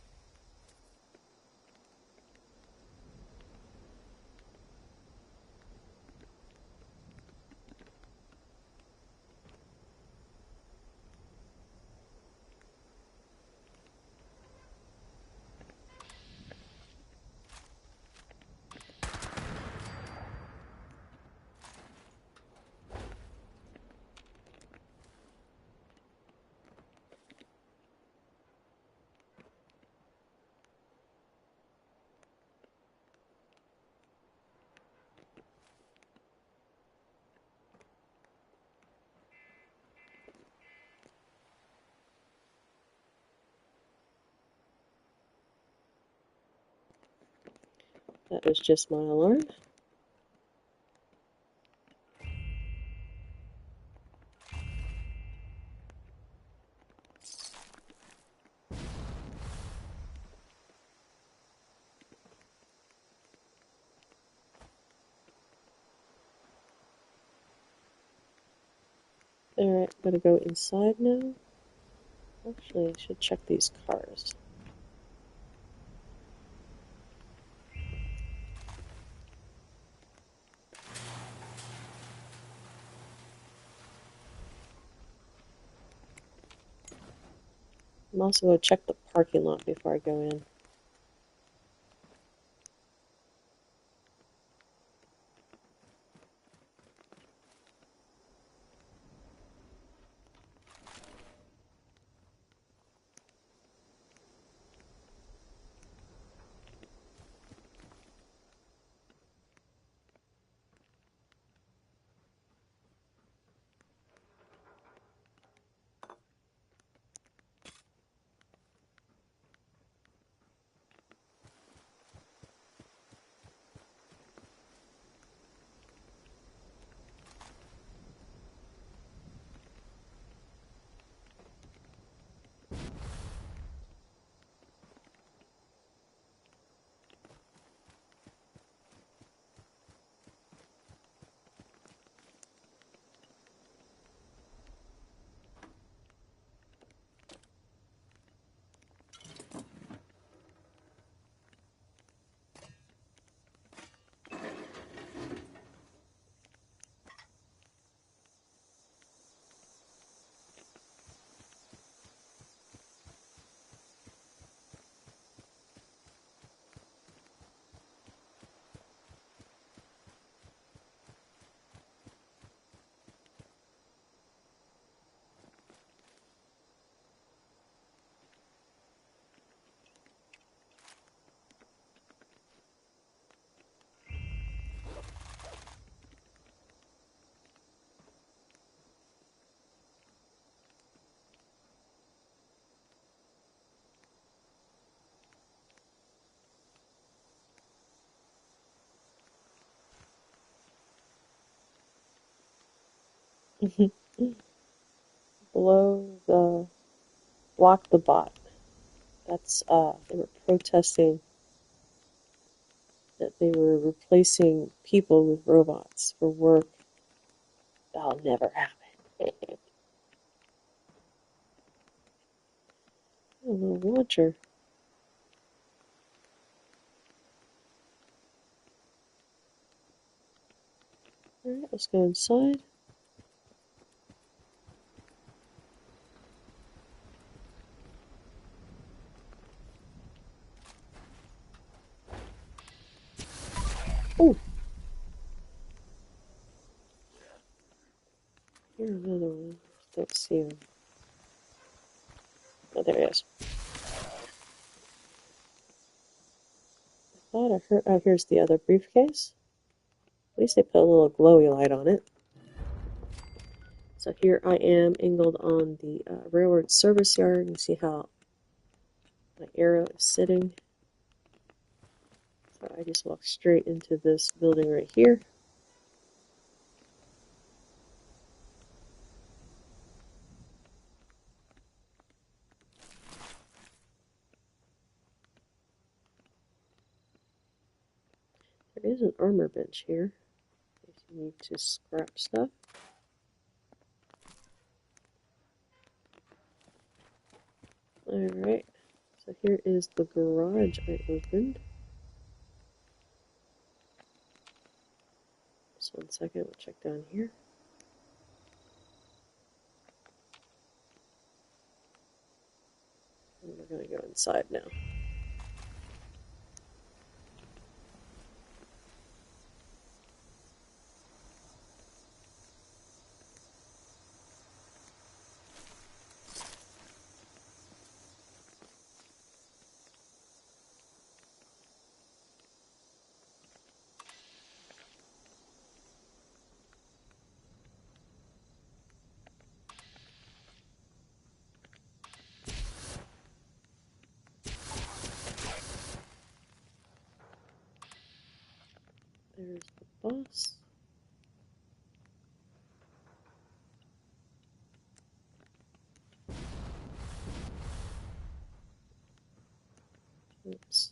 That was just my alarm. Alright, I'm gonna go inside now. Actually, I should check these cars. I'm also going to check the parking lot before I go in. Block the bot. That's, they were protesting that they were replacing people with robots for work. That'll never happen. A little launcher. Alright, let's go inside. Oh! Here's another one. Don't see him. Oh, there he is. I thought I heard. Oh, here's the other briefcase. At least they put a little glowy light on it. So here I am angled on the railroad service yard. You can see how my arrow is sitting. So I just walk straight into this building right here. There is an armor bench here if you need to scrap stuff. Alright, so here is the garage I opened. Just 1 second, we'll check down here. And we're going to go inside now. There's the boss. Oops.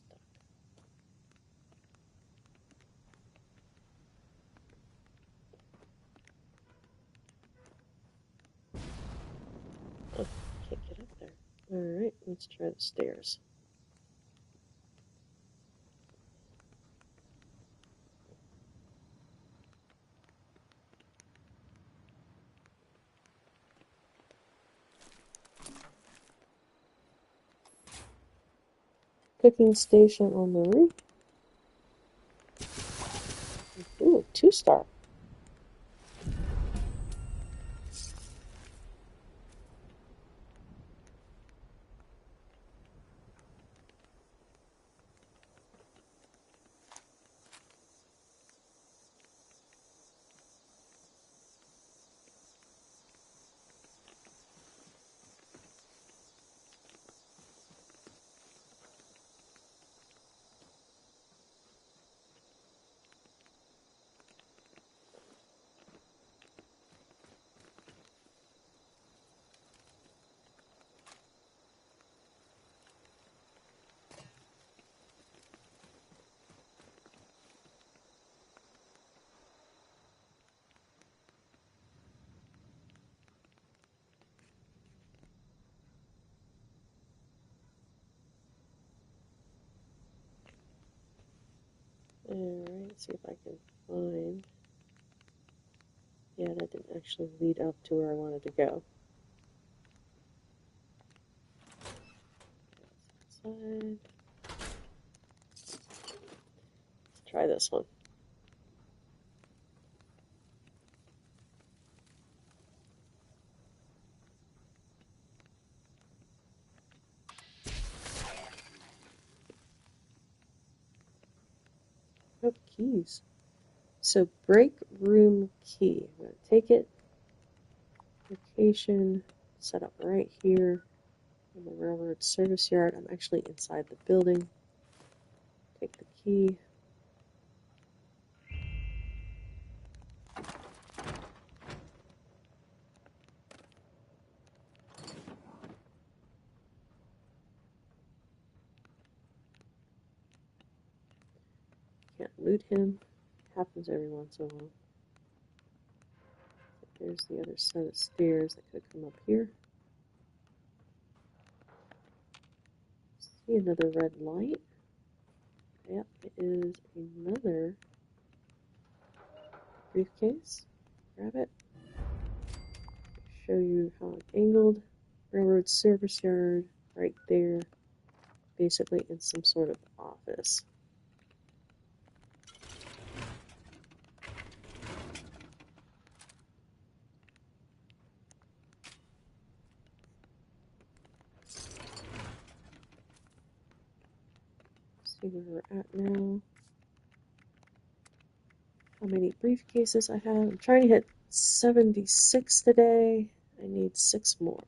Oh, can't get up there. Alright, let's try the stairs. Cooking station on the roof. Ooh, 2-star. Alright, see if I can find. Yeah, that didn't actually lead up to where I wanted to go. Outside. Let's try this one. Oh, keys. So break room key. I'm going to take it. Location. Set up right here in the railroad service yard. I'm actually inside the building. Take the key. loot him. Happens every once in a while. There's the other set of stairs that could come up here. See another red light. Yep, it is another briefcase. Grab it. Show you how it's angled. Railroad service yard right there. Basically in some sort of office. See where we're at now. How many briefcases I have. I'm trying to hit 76 today. I need 6 more.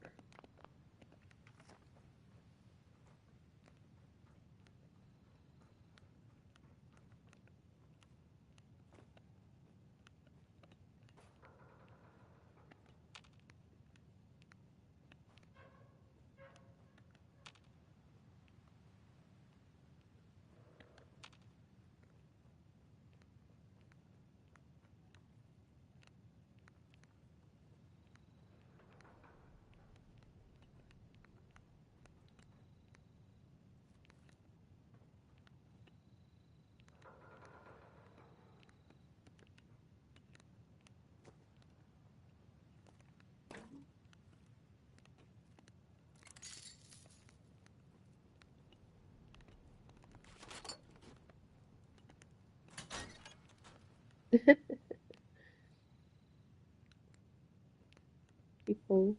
People.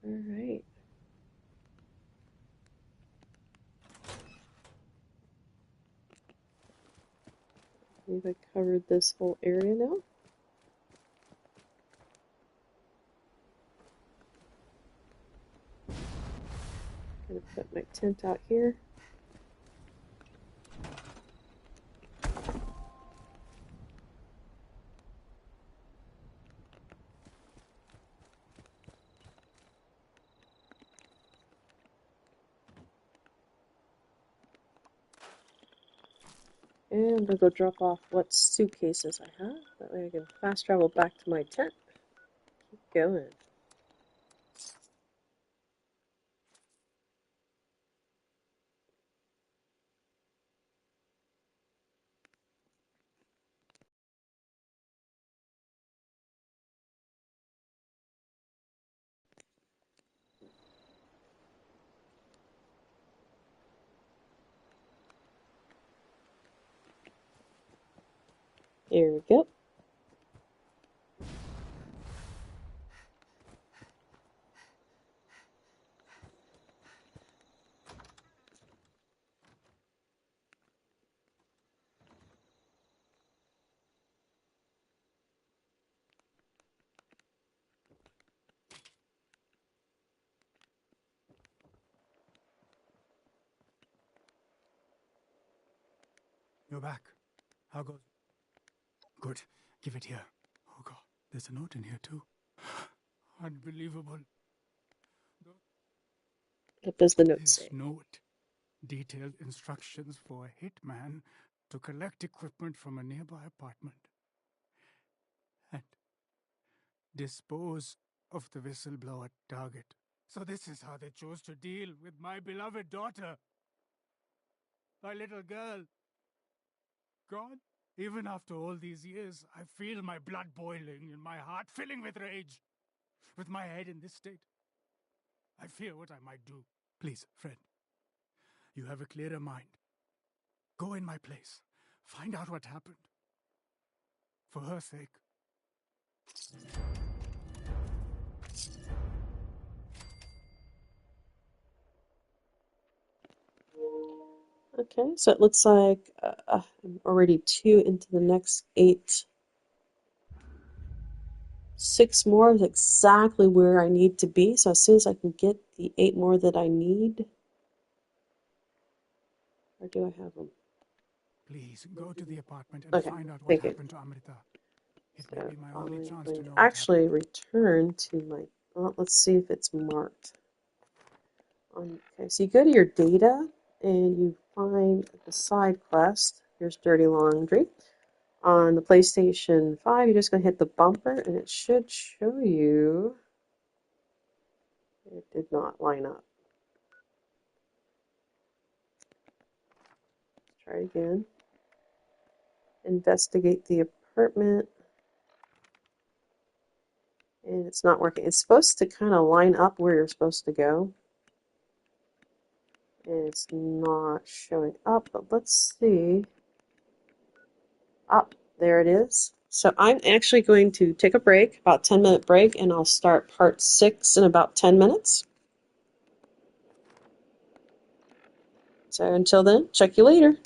Alright. I believe I covered this whole area now. I'm gonna put my tent out here. And I'm gonna go drop off what suitcases I have. That way I can fast travel back to my tent. Keep going. Here we go. You're back. How goes? Good. Give it here. Oh God, there's a note in here too. Unbelievable. What does the note This say? note detailed instructions for a hitman to collect equipment from a nearby apartment and dispose of the whistleblower target. So this is how they chose to deal with my beloved daughter. My little girl. God, even after all these years, I feel my blood boiling and my heart filling with rage. With my head in this state, I fear what I might do. Please, friend, you have a clearer mind. Go in my place. Find out what happened. For her sake. Okay, so it looks like I'm already 2 into the next 8. 6 more is exactly where I need to be. So as soon as I can get the 8 more that I need, where do I have them? Please, go to the apartment and Okay, find out what thank you. happened to Amrita. It may So be my I'm only chance going to to know what actually happened. return to my, well, let's see if it's marked. Okay, so you go to your data and you find the side quest. Here's Dirty Laundry. On the PlayStation 5, you're just going to hit the bumper, and it should show you. It did not line up. Try again. Investigate the apartment. And it's not working. It's supposed to kind of line up where you're supposed to go. And it's not showing up, but let's see. Up, there it is. So I'm actually going to take a break, about 10-minute break, and I'll start part 6 in about 10 minutes. So until then, check you later.